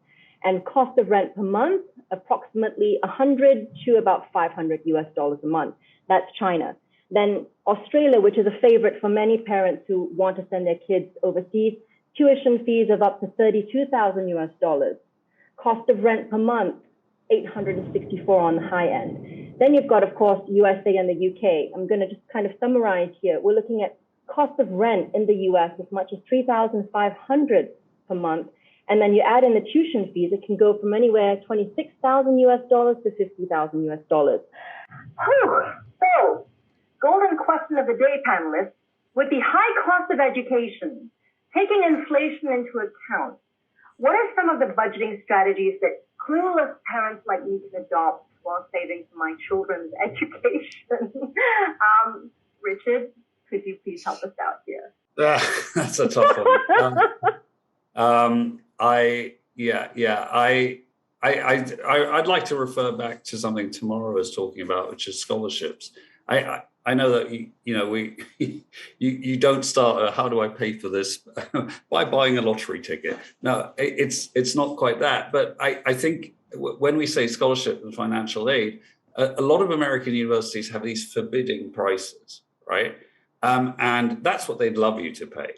And cost of rent per month, approximately $100 to about $500 a month. That's China. Then Australia, which is a favorite for many parents who want to send their kids overseas, tuition fees of up to $32,000. Cost of rent per month, $864 on the high end. Then you've got, of course, USA and the UK. I'm going to just kind of summarize here. We're looking at cost of rent in the US as much as $3,500 per month. And then you add in the tuition fees, it can go from anywhere $26,000 to $50,000. So, golden question of the day, panelists. With the high cost of education, taking inflation into account, what are some of the budgeting strategies that clueless parents like me can adopt while saving for my children's education? Richard, could you please help us out here? That's a tough one. I'd like to refer back to something Tamara was talking about, which is scholarships. I know that you don't start. How do I pay for this? By buying a lottery ticket. No, it's not quite that. But I think when we say scholarship and financial aid, a lot of American universities have these forbidding prices, right? And that's what they'd love you to pay.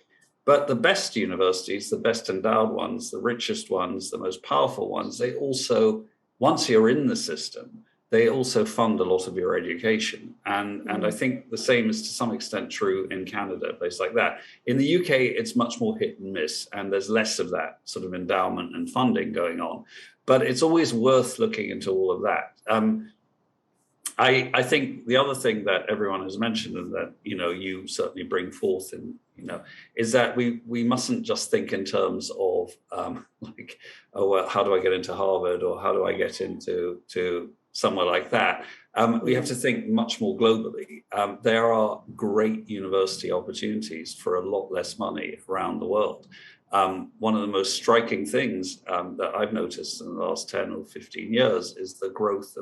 But the best universities, the best endowed ones, the richest ones, the most powerful ones, they also, once you're in the system, they also fund a lot of your education. And I think the same is to some extent true in Canada, a place like that. In the UK, it's much more hit and miss, and there's less of that sort of endowment and funding going on. But it's always worth looking into all of that. I think the other thing that everyone has mentioned, and that you certainly bring forth, is that we mustn't just think in terms of how do I get into Harvard, or how do I get into somewhere like that. We have to think much more globally. There are great university opportunities for a lot less money around the world. One of the most striking things that I've noticed in the last 10 or 15 years is the growth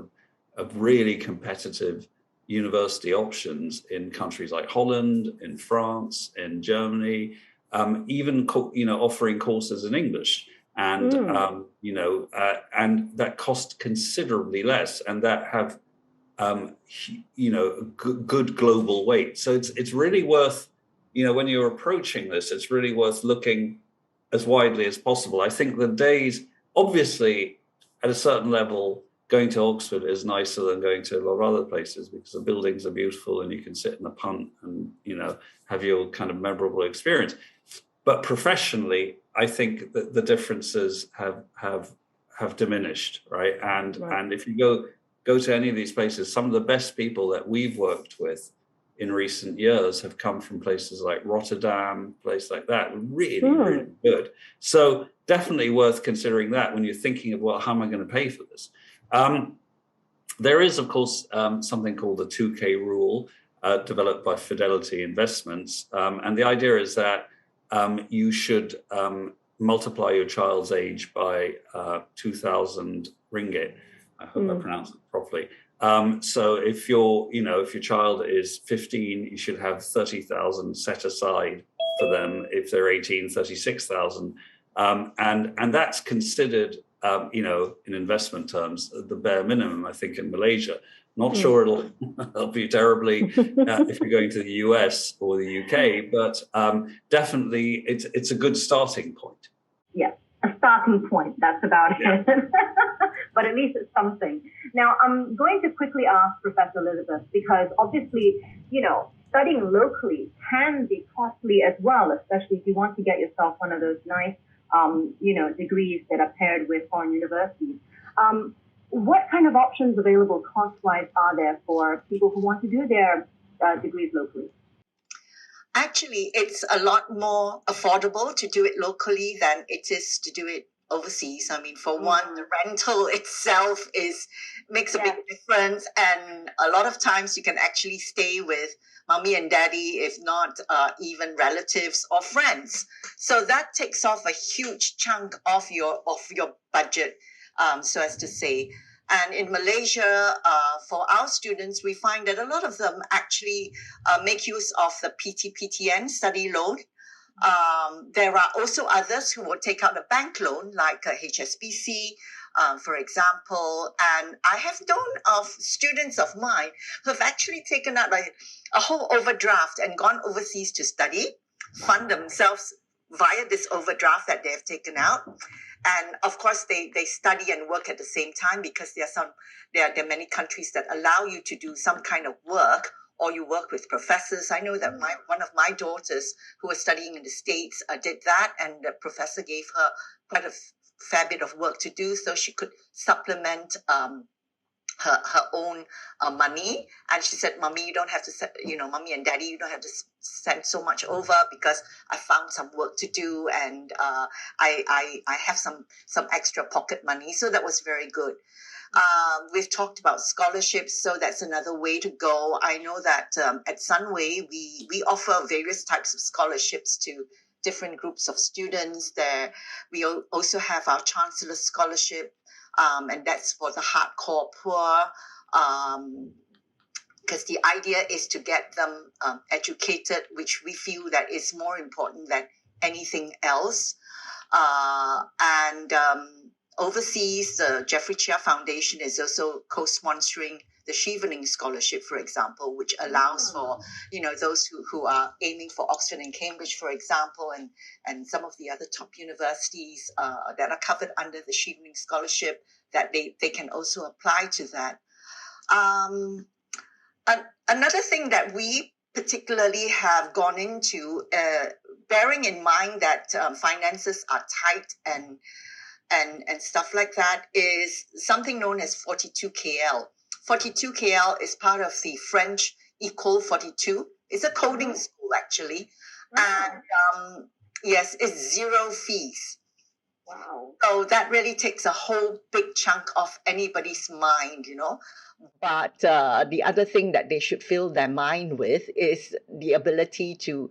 of really competitive university options in countries like Holland, in France, in Germany, even offering courses in English, and and that cost considerably less, and that have good global weight. So it's really worth, when you're approaching this, it's really worth looking as widely as possible. I think the days, obviously, at a certain level, going to Oxford is nicer than going to a lot of other places because the buildings are beautiful and you can sit in a punt and have your kind of memorable experience. But professionally, I think that the differences have diminished, right? And if you go to any of these places, some of the best people that we've worked with in recent years have come from places like Rotterdam, place like that, really good. So definitely worth considering that when you're thinking of, well, how am I going to pay for this? There is, of course, something called the 2K rule, developed by Fidelity Investments. And the idea is that you should multiply your child's age by 2,000 ringgit. I hope I pronounced it properly. So if your child is 15, you should have 30,000 set aside for them. If they're 18, 36,000. And that's considered, in investment terms, the bare minimum, I think, in Malaysia. Not sure it'll help you terribly if you're going to the US or the UK, but definitely it's a good starting point. Yeah, a starting point. That's about it. But at least it's something. Now, I'm going to quickly ask Professor Elizabeth, because obviously, studying locally can be costly as well, especially if you want to get yourself one of those nice degrees that are paired with foreign universities. What kind of options available cost-wise are there for people who want to do their degrees locally? Actually, it's a lot more affordable to do it locally than it is to do it overseas. I mean, for one, the rental itself makes a big difference, and a lot of times you can actually stay with mommy and daddy, if not even relatives or friends. So that takes off a huge chunk of your budget, so as to say. And in Malaysia, for our students, we find that a lot of them actually make use of the PTPTN study loan. There are also others who will take out a bank loan, like HSBC, for example. And I have known of students of mine who have actually taken out a whole overdraft and gone overseas to study, fund themselves via this overdraft that they have taken out. And of course, they study and work at the same time, because there are many countries that allow you to do some kind of work, or you work with professors. I know that one of my daughters who was studying in the States did that, and the professor gave her quite a fair bit of work to do, so she could supplement her own money. And she said, "Mommy, you don't have to, Mommy and Daddy, you don't have to send so much over, because I found some work to do, and I have some extra pocket money." So that was very good. We've talked about scholarships, so that's another way to go. I know that at Sunway, we offer various types of scholarships to different groups of students. We also have our Chancellor's Scholarship, and that's for the hardcore poor, because the idea is to get them educated, which we feel that is more important than anything else. And overseas, the Jeffrey Chia Foundation is also co-sponsoring the Chevening Scholarship, for example, which allows for, those who are aiming for Oxford and Cambridge, for example, and some of the other top universities that are covered under the Chevening Scholarship, that they can also apply to that. Another thing that we particularly have gone into, bearing in mind that finances are tight and stuff like that, is something known as 42KL. 42KL is part of the French École 42. It's a coding school, actually. And yes, it's zero fees. Wow. So that really takes a whole big chunk of anybody's mind, But the other thing that they should fill their mind with is the ability to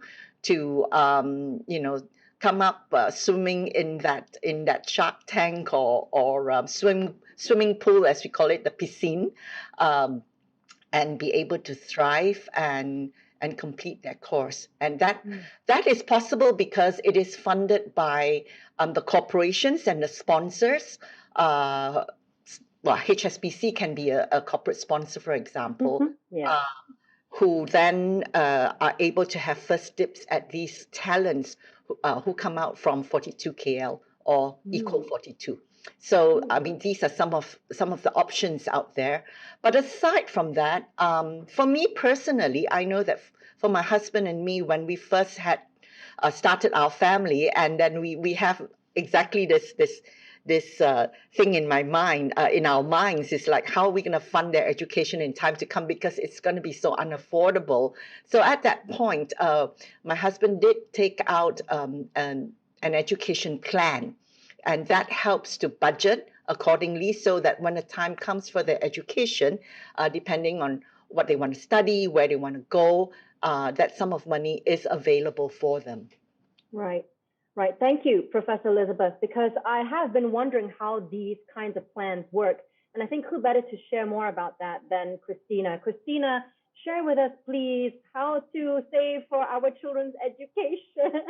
come up swimming in that shark tank or swimming pool, as we call it, the piscine, and be able to thrive and complete their course. And that is possible because it is funded by the corporations and the sponsors. HSBC can be a corporate sponsor, for example. Mm-hmm. Yeah. Who then are able to have first dibs at these talents who come out from 42KL or Equal 42. So, I mean, these are some of the options out there. But aside from that, for me personally, I know that for my husband and me, when we first had started our family, and then we have exactly this thing in my mind, in our minds, is like, how are we going to fund their education in time to come, because it's going to be so unaffordable. So at that point, my husband did take out an education plan, and that helps to budget accordingly, so that when the time comes for their education, depending on what they want to study, where they want to go, that sum of money is available for them. Right. Right. Thank you, Professor Elizabeth, because I have been wondering how these kinds of plans work. And I think who better to share more about that than Christina. Christina, share with us, please, how to save for our children's education.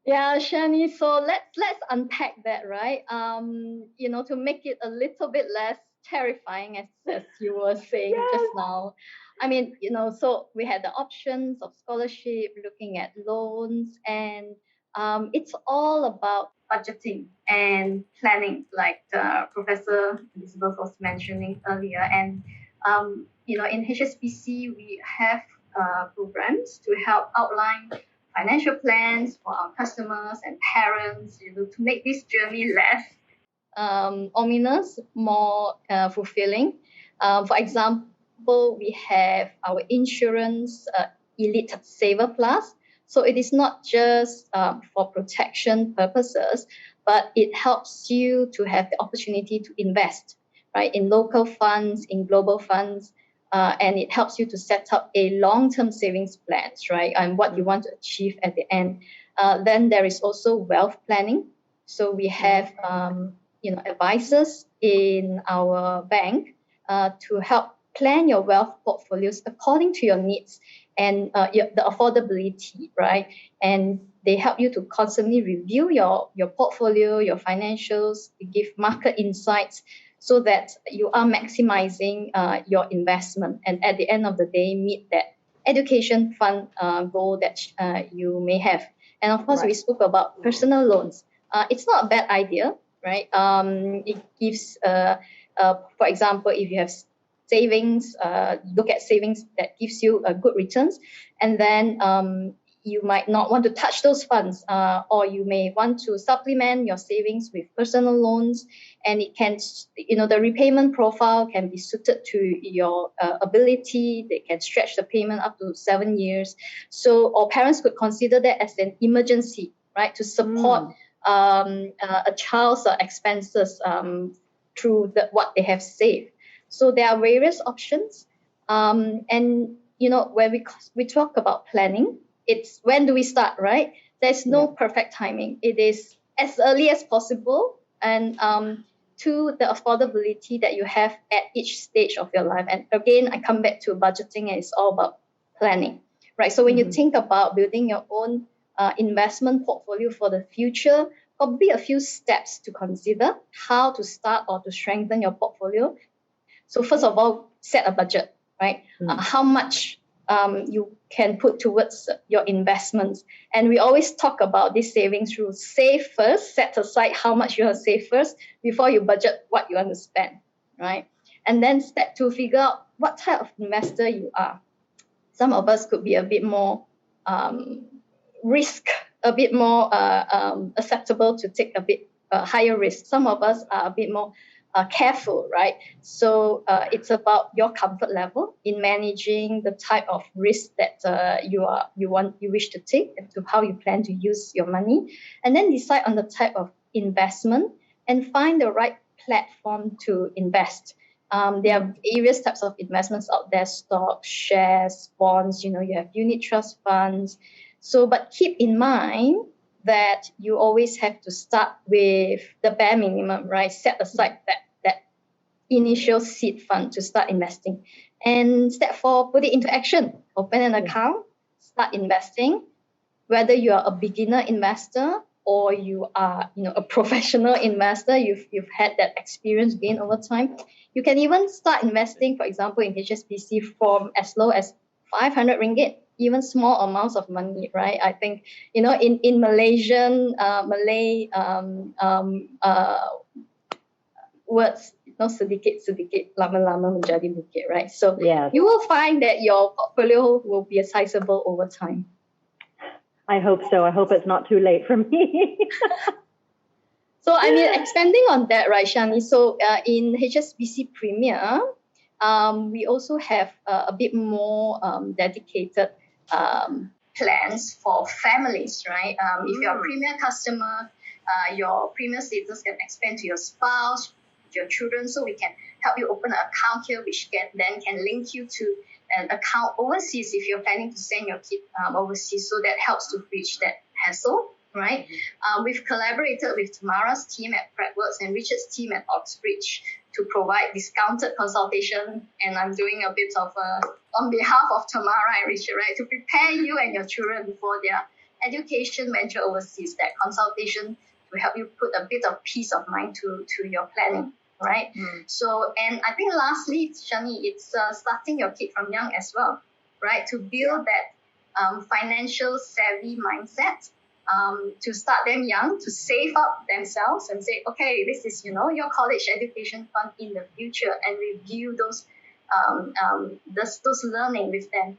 Yeah, Shani, so let's unpack that, right? To make it a little bit less terrifying, as you were saying just now. I mean, so we had the options of scholarship, looking at loans, and it's all about budgeting and planning, like Professor Elizabeth was mentioning earlier. And in HSBC, we have programs to help outline financial plans for our customers and parents, to make this journey less ominous, more fulfilling. For example, we have our insurance Elite Saver Plus. So it is not just for protection purposes, but it helps you to have the opportunity to invest, right, in local funds, in global funds, and it helps you to set up a long-term savings plans, right, and what you want to achieve at the end. Then there is also wealth planning. So we have, advisors in our bank to help plan your wealth portfolios according to your needs and the affordability, right? And they help you to constantly review your portfolio, your financials, to give market insights so that you are maximizing your investment and at the end of the day meet that education fund goal that you may have. And of course, we spoke about personal loans. It's not a bad idea, right? It gives, for example, if you have savings, look at savings that gives you good returns, and then you might not want to touch those funds, or you may want to supplement your savings with personal loans, and it can, the repayment profile can be suited to your ability. They can stretch the payment up to 7 years. So, or parents could consider that as an emergency, right, to support a child's expenses through what they have saved. So there are various options, and when we talk about planning, it's when do we start, right? There's no perfect timing. It is as early as possible, and to the affordability that you have at each stage of your life. And again, I come back to budgeting, and it's all about planning, right? So when you think about building your own investment portfolio for the future, probably a few steps to consider how to start or to strengthen your portfolio. So first of all, set a budget, right? How much you can put towards your investments. And we always talk about this savings rule. Save first, set aside how much you want to save first before you budget what you want to spend, right? And then step 2, figure out what type of investor you are. Some of us could be a bit more risk, a bit more acceptable to take a bit higher risk. Some of us are a bit more careful, right? So it's about your comfort level in managing the type of risk that you wish to take, and to how you plan to use your money, and then decide on the type of investment and find the right platform to invest. There are various types of investments out there: stocks, shares, bonds. You have unit trust funds. So, but keep in mind that you always have to start with the bare minimum, right? Set aside that initial seed fund to start investing. And step 4, put it into action. Open an account, start investing. Whether you are a beginner investor or you are, a professional investor, you've had that experience gained over time. You can even start investing, for example, in HSBC from as low as 500 ringgit. Even small amounts of money, right? I think, in Malaysian, Malay words, sedikit, lama-lama menjadi bukit, right? So you will find that your portfolio will be sizable over time. I hope so. I hope it's not too late for me. So, expanding on that, right, Shani? So, in HSBC Premier, we also have a bit more dedicated plans for families, right? If you're a Premier customer, your Premier status can expand to your spouse, your children, so we can help you open an account here, which can link you to an account overseas if you're planning to send your kid overseas. So that helps to bridge that hassle, right? We've collaborated with Tamara's team at Fredworks and Richard's team at Oxbridge to provide discounted consultation, and I'm doing a bit of on behalf of Tamara and Richard, right, to prepare you and your children for their education venture overseas. That consultation to help you put a bit of peace of mind to your planning, right? So, and I think lastly, Shani, it's starting your kid from young as well, right, to build that financial savvy mindset. To start them young, to save up themselves and say, okay, this is, your college education fund in the future, and review those learning with them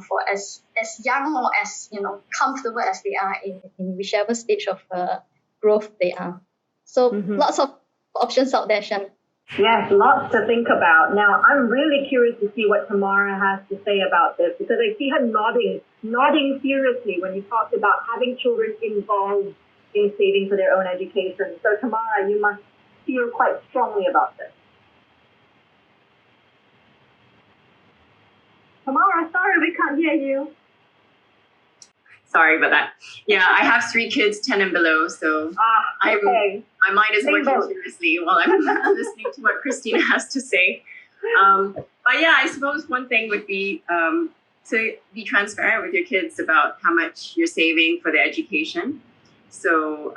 for as young or as, comfortable as they are in whichever stage of growth they are. So lots of options out there, Shan. Yes, lots to think about. Now, I'm really curious to see what Tamara has to say about this, because I see her nodding seriously when you talked about having children involved in saving for their own education. So, Tamara, you must feel quite strongly about this. Tamara, sorry, we can't hear you. Sorry about that. Yeah, I have 3 kids, 10 and below, so Okay. my mind is Same working boat. seriously while I'm listening to what Christina has to say. But yeah, I suppose one thing would be to be transparent with your kids about how much you're saving for their education. So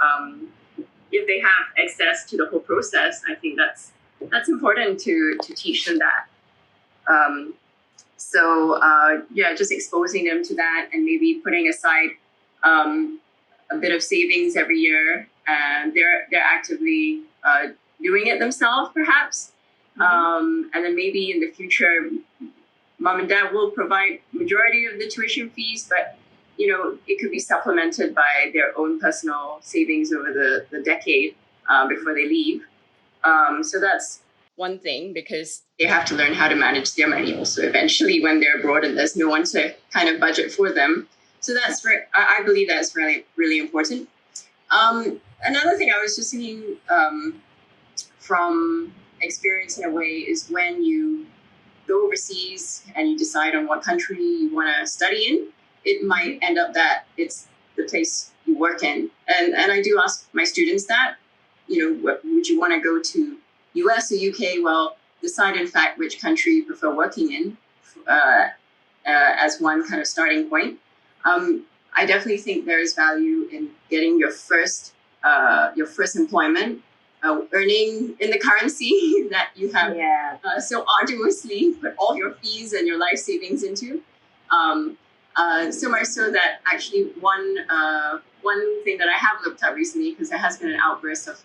if they have access to the whole process, I think that's important to teach them that. Yeah, just exposing them to that and maybe putting aside a bit of savings every year, and they're actively doing it themselves, perhaps. And then maybe in the future, mom and dad will provide majority of the tuition fees, but it could be supplemented by their own personal savings over the decade before they leave. So that's one thing, because they have to learn how to manage their money also eventually when they're abroad and there's no one to kind of budget for them. So I believe that's really, really important. Another thing I was just thinking from experience in a way is when you go overseas and you decide on what country you want to study in, it might end up that it's the place you work in. And I do ask my students that, would you want to go to US or UK? Well, decide in fact which country you prefer working in as one kind of starting point. I definitely think there is value in getting your first employment, earning in the currency that you have so arduously put all your fees and your life savings into. So much so that actually one thing that I have looked at recently, because there has been an outburst of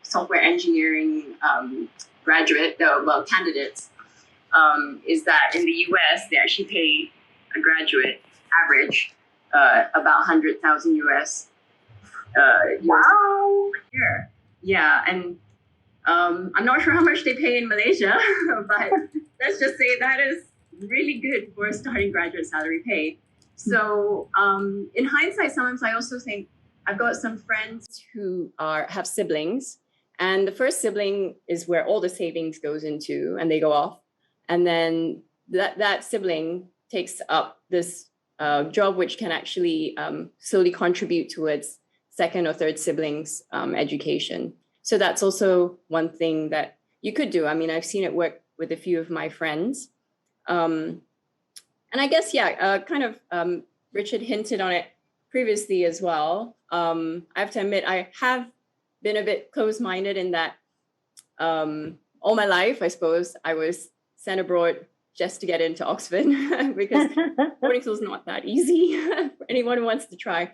software engineering candidates, is that in the US they actually pay a graduate average about 100,000 US. Wow. A year. Yeah, and I'm not sure how much they pay in Malaysia, but let's just say that is really good for a starting graduate salary pay. So in hindsight, sometimes I also think I've got some friends who have siblings, and the first sibling is where all the savings goes into, and they go off, and then that sibling takes up this job which can actually slowly contribute towards second or third siblings' education. So that's also one thing that you could do. I mean, I've seen it work with a few of my friends. And I guess, Richard hinted on it previously as well. I have to admit, I have been a bit close-minded in that all my life, I suppose, I was sent abroad just to get into Oxford because boarding school is not that easy for anyone who wants to try.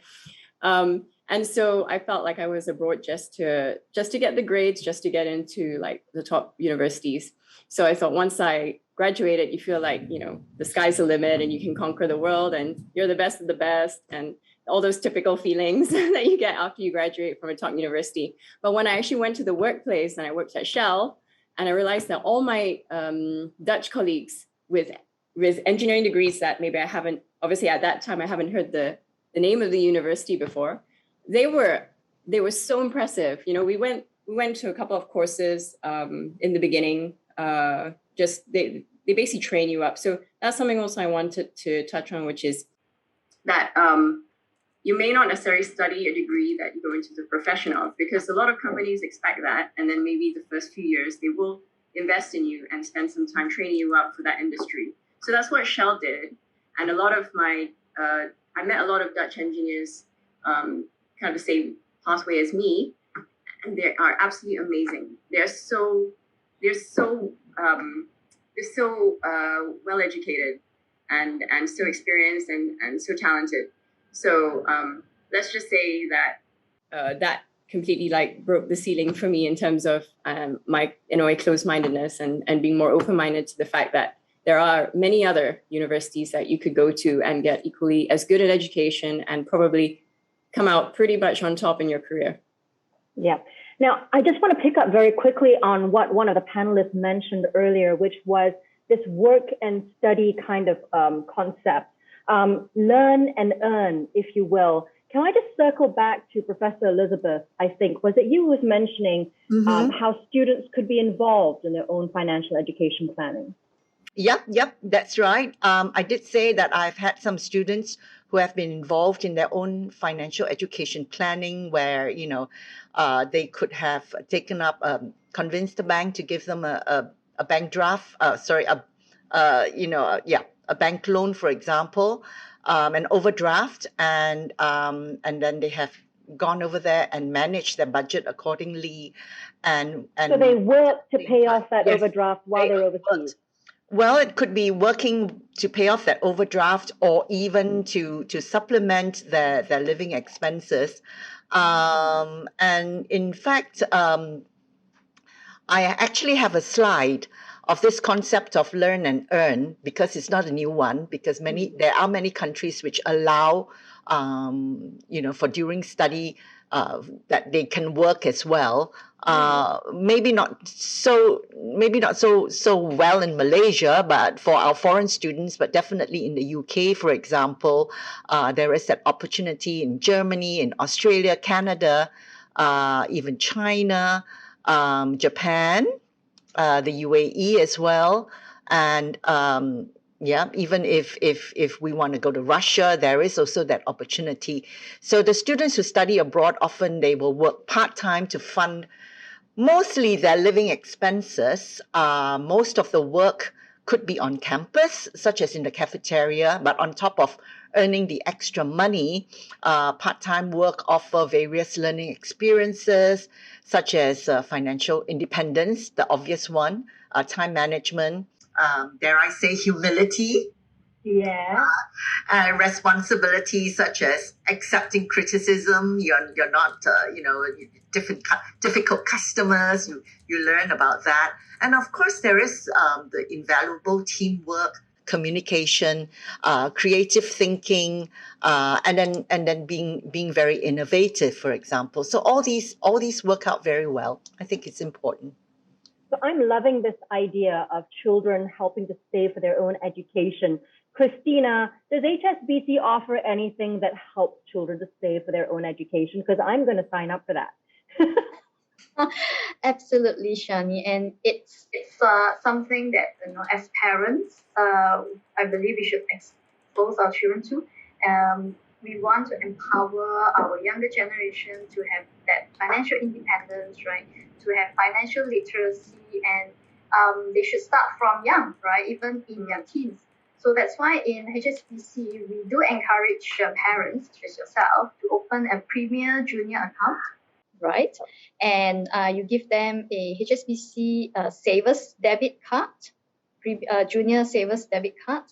And so I felt like I was abroad just to get the grades, just to get into like the top universities. So I thought once I graduated, you feel like, the sky's the limit and you can conquer the world and you're the best of the best and all those typical feelings that you get after you graduate from a top university. But when I actually went to the workplace and I worked at Shell, and I realized that all my Dutch colleagues with engineering degrees that maybe I haven't, obviously at that time, I haven't heard the name of the university before, they were so impressive. We went to a couple of courses in the beginning. They basically train you up. So that's something also I wanted to touch on, which is that you may not necessarily study a degree that you go into the profession of, because a lot of companies expect that, and then maybe the first few years they will invest in you and spend some time training you up for that industry. So that's what Shell did, and a lot of I met a lot of Dutch engineers, kind of the same pathway as me, and they are absolutely amazing. They're so well educated and so experienced and so talented. So let's just say that that completely broke the ceiling for me in terms of my close-mindedness and being more open-minded to the fact that there are many other universities that you could go to and get equally as good an education and probably come out pretty much on top in your career. Yeah. Now, I just want to pick up very quickly on what one of the panelists mentioned earlier, which was this work and study kind of concept. Learn and earn, if you will. Can I just circle back to Professor Elizabeth? I think, was it you who was mentioning how students could be involved in their own financial education planning? Yep, that's right. I did say that I've had some students who have been involved in their own financial education planning, where they could have taken up, convinced the bank to give them a bank draft, a bank loan, for example, an overdraft, and then they have gone over there and managed their budget accordingly, and so they work to pay off that Yes, overdraft while they're overseas. well, it could be working to pay off that overdraft, or even to supplement their living expenses. And in fact, I actually have a slide of this concept of learn and earn, because it's not a new one, because there are many countries which allow for during study that they can work as well. Maybe not so well in Malaysia, but for our foreign students, but definitely in the UK, for example, there is that opportunity in Germany, in Australia, Canada, even China, Japan, the UAE as well, and even if we want to go to Russia, there is also that opportunity. So the students who study abroad, often they will work part-time to fund mostly their living expenses. Most of the work could be on campus, such as in the cafeteria, but on top of earning the extra money, part-time work offer various learning experiences, such as financial independence, the obvious one, time management, dare I say humility, Yeah. responsibilities such as accepting criticism. You're not difficult customers. You learn about that, and of course there is the invaluable teamwork, communication, creative thinking, and then being very innovative, for example. So all these work out very well. I think it's important. So I'm loving this idea of children helping to save for their own education. Christina, does HSBC offer anything that helps children to save for their own education? Because I'm going to sign up for that. Absolutely, Shani, and it's something that as parents, I believe we should expose our children to. We want to empower our younger generation to have that financial independence, right? To have financial literacy, and they should start from young, right? Even in their teens. So that's why in HSBC we do encourage parents, such as yourself, to open a Premier Junior account, right? And you give them a HSBC Savers Debit Card, Junior Savers Debit Card.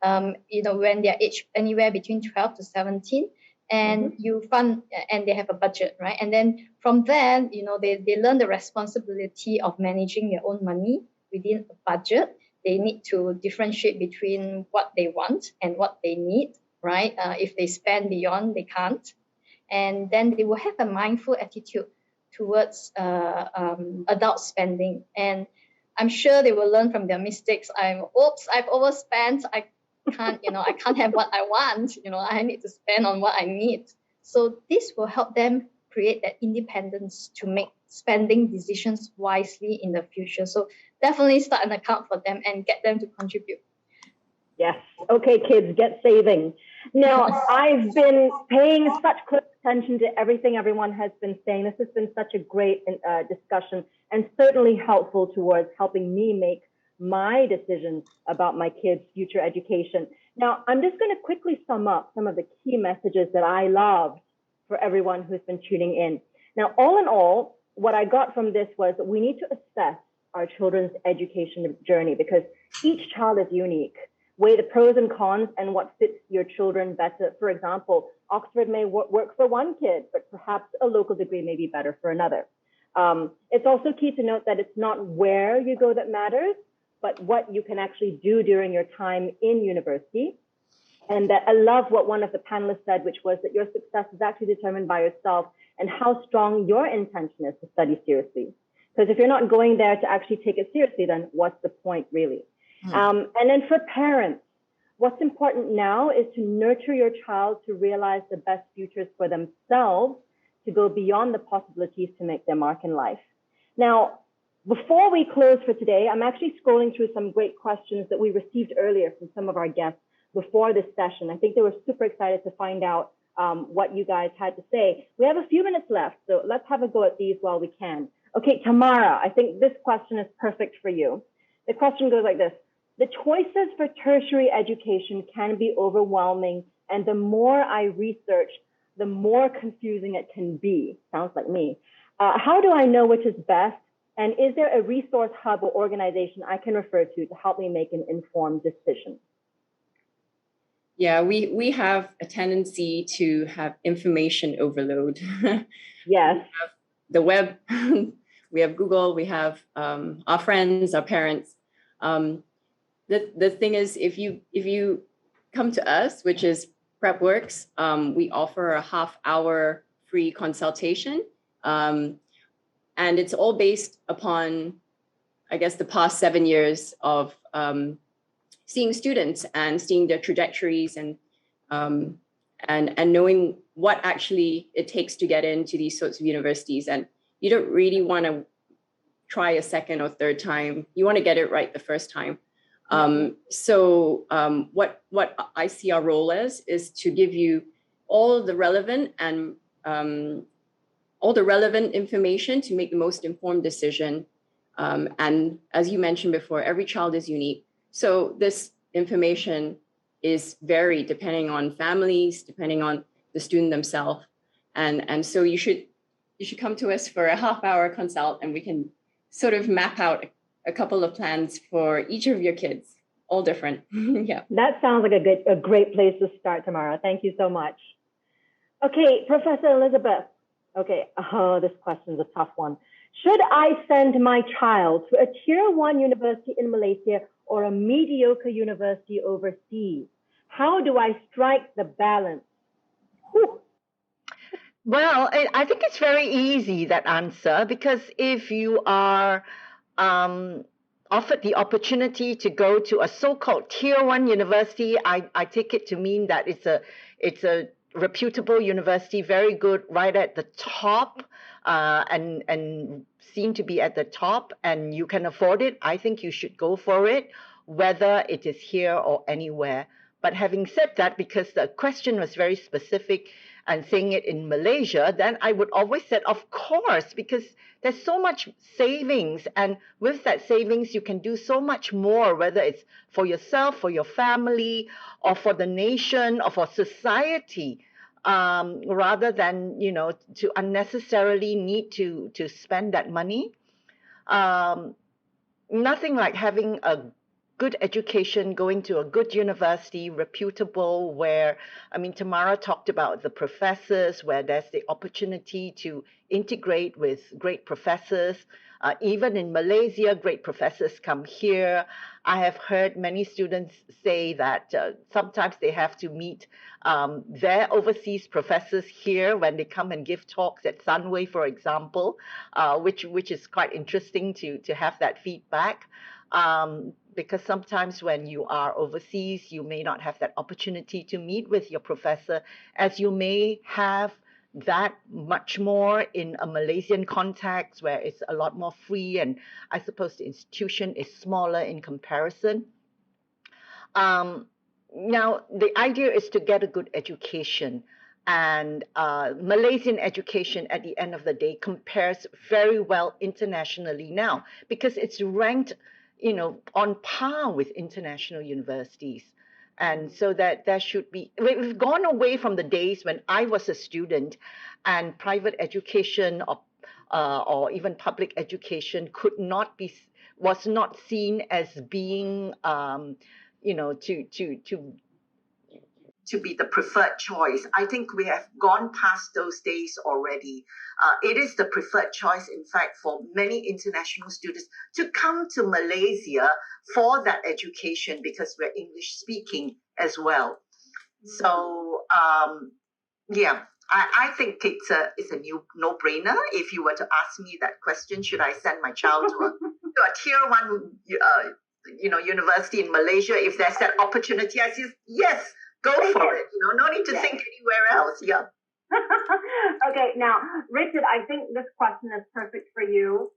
When they're aged anywhere between 12 to 17, and you fund, and they have a budget, right? And then from there, they learn the responsibility of managing their own money within a budget. They need to differentiate between what they want and what they need, right? If they spend beyond, they can't. And then they will have a mindful attitude towards adult spending. And I'm sure they will learn from their mistakes. I've overspent. I can't have what I want. I need to spend on what I need. So this will help them create that independence to make spending decisions wisely in the future. So definitely start an account for them and get them to contribute. Yes. Okay, kids, get saving. Now, I've been paying such close attention to everything everyone has been saying. This has been such a great discussion, and certainly helpful towards helping me make my decisions about my kids' future education. Now, I'm just going to quickly sum up some of the key messages that I loved for everyone who's been tuning in. Now, all in all, what I got from this was that we need to assess our children's education journey, because each child is unique. Weigh the pros and cons and what fits your children better. For example, Oxford may work for one kid, but perhaps a local degree may be better for another. It's also key to note that it's not where you go that matters, but what you can actually do during your time in university. And that I love what one of the panelists said, which was that your success is actually determined by yourself and how strong your intention is to study seriously. Because if you're not going there to actually take it seriously, then what's the point really? And then for parents, what's important now is to nurture your child to realize the best futures for themselves, to go beyond the possibilities to make their mark in life. Now, before we close for today, I'm actually scrolling through some great questions that we received earlier from some of our guests. before this session. I think they were super excited to find out what you guys had to say. We have a few minutes left, so let's have a go at these while we can. Okay, Tamara, I think this question is perfect for you. The question goes like this. The choices for tertiary education can be overwhelming, and the more I research, the more confusing it can be. Sounds like me. How do I know which is best? And is there a resource hub or organization I can refer to help me make an informed decision? Yeah, we have a tendency to have information overload. Yes. We have the web, we have Google, we have our friends, our parents. The thing is, if you come to us, which is PrepWorks, we offer a half-hour free consultation. And it's all based upon, I guess, the past 7 years of seeing students and seeing their trajectories and knowing what actually it takes to get into these sorts of universities. And you don't really want to try a second or third time. You want to get it right the first time. So what I see our role as is to give you all the relevant and all the relevant information to make the most informed decision. And as you mentioned before, every child is unique. So this information is varied depending on families, depending on the student themselves. And so you should come to us for a half-hour consult, and we can sort of map out a couple of plans for each of your kids, all different. Yeah. That sounds like a great place to start, Tamara. Thank you so much. Okay, Professor Elizabeth. Okay, this question is a tough one. Should I send my child to a tier 1 university in Malaysia or a mediocre university overseas? How do I strike the balance? Whew. Well, I think it's very easy, that answer, because if you are offered the opportunity to go to a so-called tier 1 university, I take it to mean that it's a reputable university, very good, right at the top, and seem to be at the top, and you can afford it. I think you should go for it, whether it is here or anywhere. But having said that, because the question was very specific and saying it in Malaysia, then I would always say, of course, because there's so much savings, and with that savings, you can do so much more, whether it's for yourself, for your family, or for the nation, or for society, rather than, to unnecessarily need to spend that money. Nothing like having a good education, going to a good university, reputable, where, Tamara talked about the professors, where there's the opportunity to integrate with great professors. Even in Malaysia, great professors come here. I have heard many students say that sometimes they have to meet their overseas professors here when they come and give talks at Sunway, for example, which is quite interesting to have that feedback. Because sometimes when you are overseas, you may not have that opportunity to meet with your professor, as you may have that much more in a Malaysian context where it's a lot more free, and I suppose the institution is smaller in comparison. Now, the idea is to get a good education, and Malaysian education at the end of the day compares very well internationally now, because it's ranked on par with international universities. And so that there should be, we've gone away from the days when I was a student and private education or even public education was not seen as being, to be the preferred choice. I think we have gone past those days already. It is the preferred choice, in fact, for many international students to come to Malaysia for that education, because we're English speaking as well. So, I think it's a no-brainer. If you were to ask me that question, should I send my child to a tier 1 university in Malaysia? If there's that opportunity, I say yes. Go for it. No need to think anywhere else. Yeah. Okay, now, Richard, I think this question is perfect for you.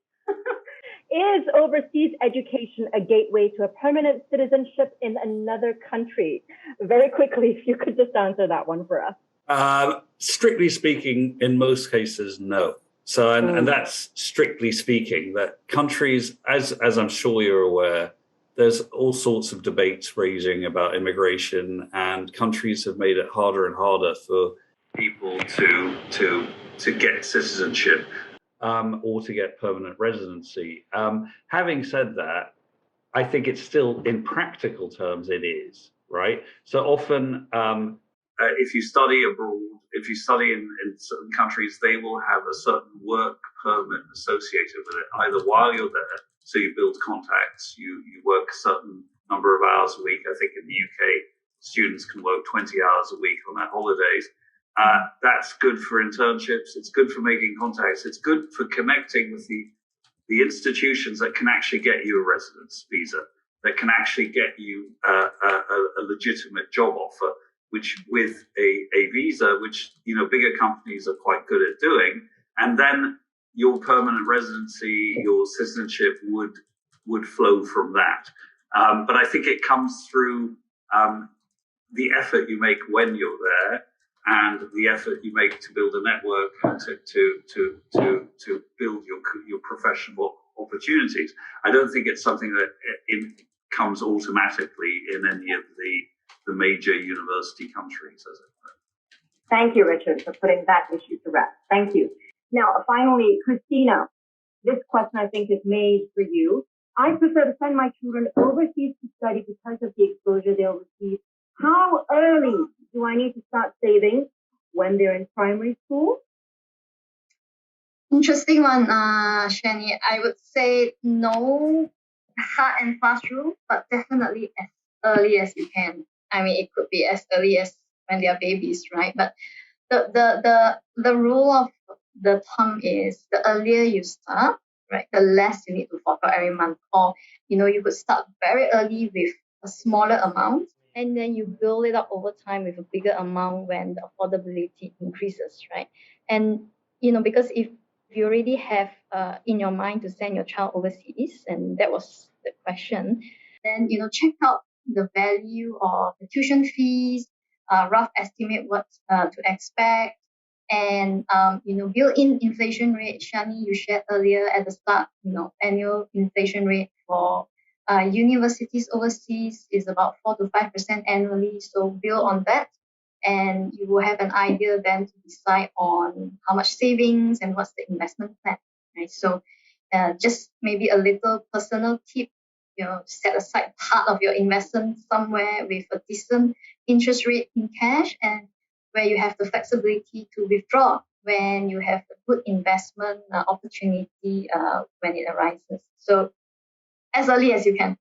Is overseas education a gateway to a permanent citizenship in another country? very quickly, if you could just answer that one for us. Strictly speaking, in most cases, no. So, and that's strictly speaking, that countries, as I'm sure you're aware, there's all sorts of debates raging about immigration, and countries have made it harder and harder for people to get citizenship or to get permanent residency. Having said that, I think it's still, in practical terms, it is, right? So often, if you study abroad, if you study in certain countries, they will have a certain work permit associated with it, either while you're there, so you build contacts, you work a certain number of hours a week. I think in the UK, students can work 20 hours a week on their holidays. That's good for internships. It's good for making contacts. It's good for connecting with the institutions that can actually get you a residence visa, that can actually get you a legitimate job offer, which with a visa, which, you know, bigger companies are quite good at doing. And then your permanent residency, your citizenship would flow from that. But I think it comes through the effort you make when you're there, and the effort you make to build a network and to build your professional opportunities. I don't think it's something that comes automatically in any of the major university countries, as it were. Thank you, Richard, for putting that issue to rest. Thank you. Now, finally, Christina, this question I think is made for you. I prefer to send my children overseas to study because of the exposure they'll receive. How early do I need to start saving? When they're in primary school? Interesting one, Shani. I would say no hard and fast rule, but definitely as early as you can. I mean, it could be as early as when they are babies, right? But the rule of the thumb is the earlier you start, right, the less you need to fork out every month. Or, you know, you could start very early with a smaller amount, and then you build it up over time with a bigger amount when the affordability increases, right? And, you know, because if you already have in your mind to send your child overseas, and that was the question, then, you know, check out the value of the tuition fees, rough estimate what to expect, and, you know, built-in inflation rate. Shani, you shared earlier at the start, you know, annual inflation rate for universities overseas is about 4 to 5% annually. So build on that, and you will have an idea then to decide on how much savings and what's the investment plan, right? So just maybe a little personal tip, you know, set aside part of your investment somewhere with a decent interest rate in cash, and where you have the flexibility to withdraw when you have a good investment opportunity when it arises. So as early as you can.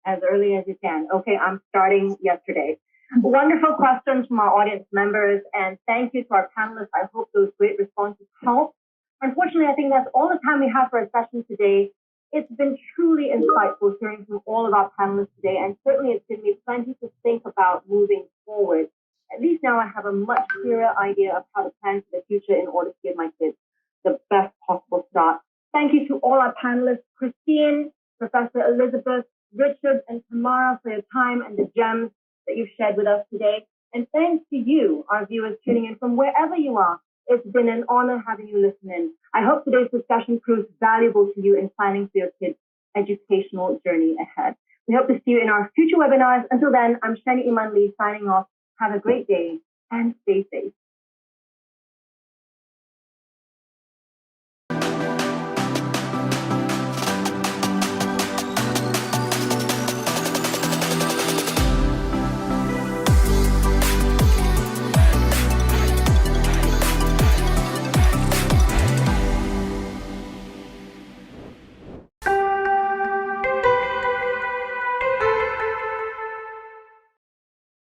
As early as you can. Okay, I'm starting yesterday. Wonderful questions from our audience members, and thank you to our panelists. I hope those great responses help. Unfortunately, I think that's all the time we have for our session today. It's been truly insightful hearing from all of our panelists today, and certainly it's given me plenty to think about moving forward. At least now I have a much clearer idea of how to plan for the future in order to give my kids the best possible start. Thank you to all our panelists, Christine, Professor Elizabeth, Richard, and Tamara, for your time and the gems that you've shared with us today. And thanks to you, our viewers tuning in from wherever you are. It's been an honor having you listen in. I hope today's discussion proves valuable to you in planning for your kids' educational journey ahead. We hope to see you in our future webinars. Until then, I'm Shani Iman Lee signing off. Have a great day and stay safe.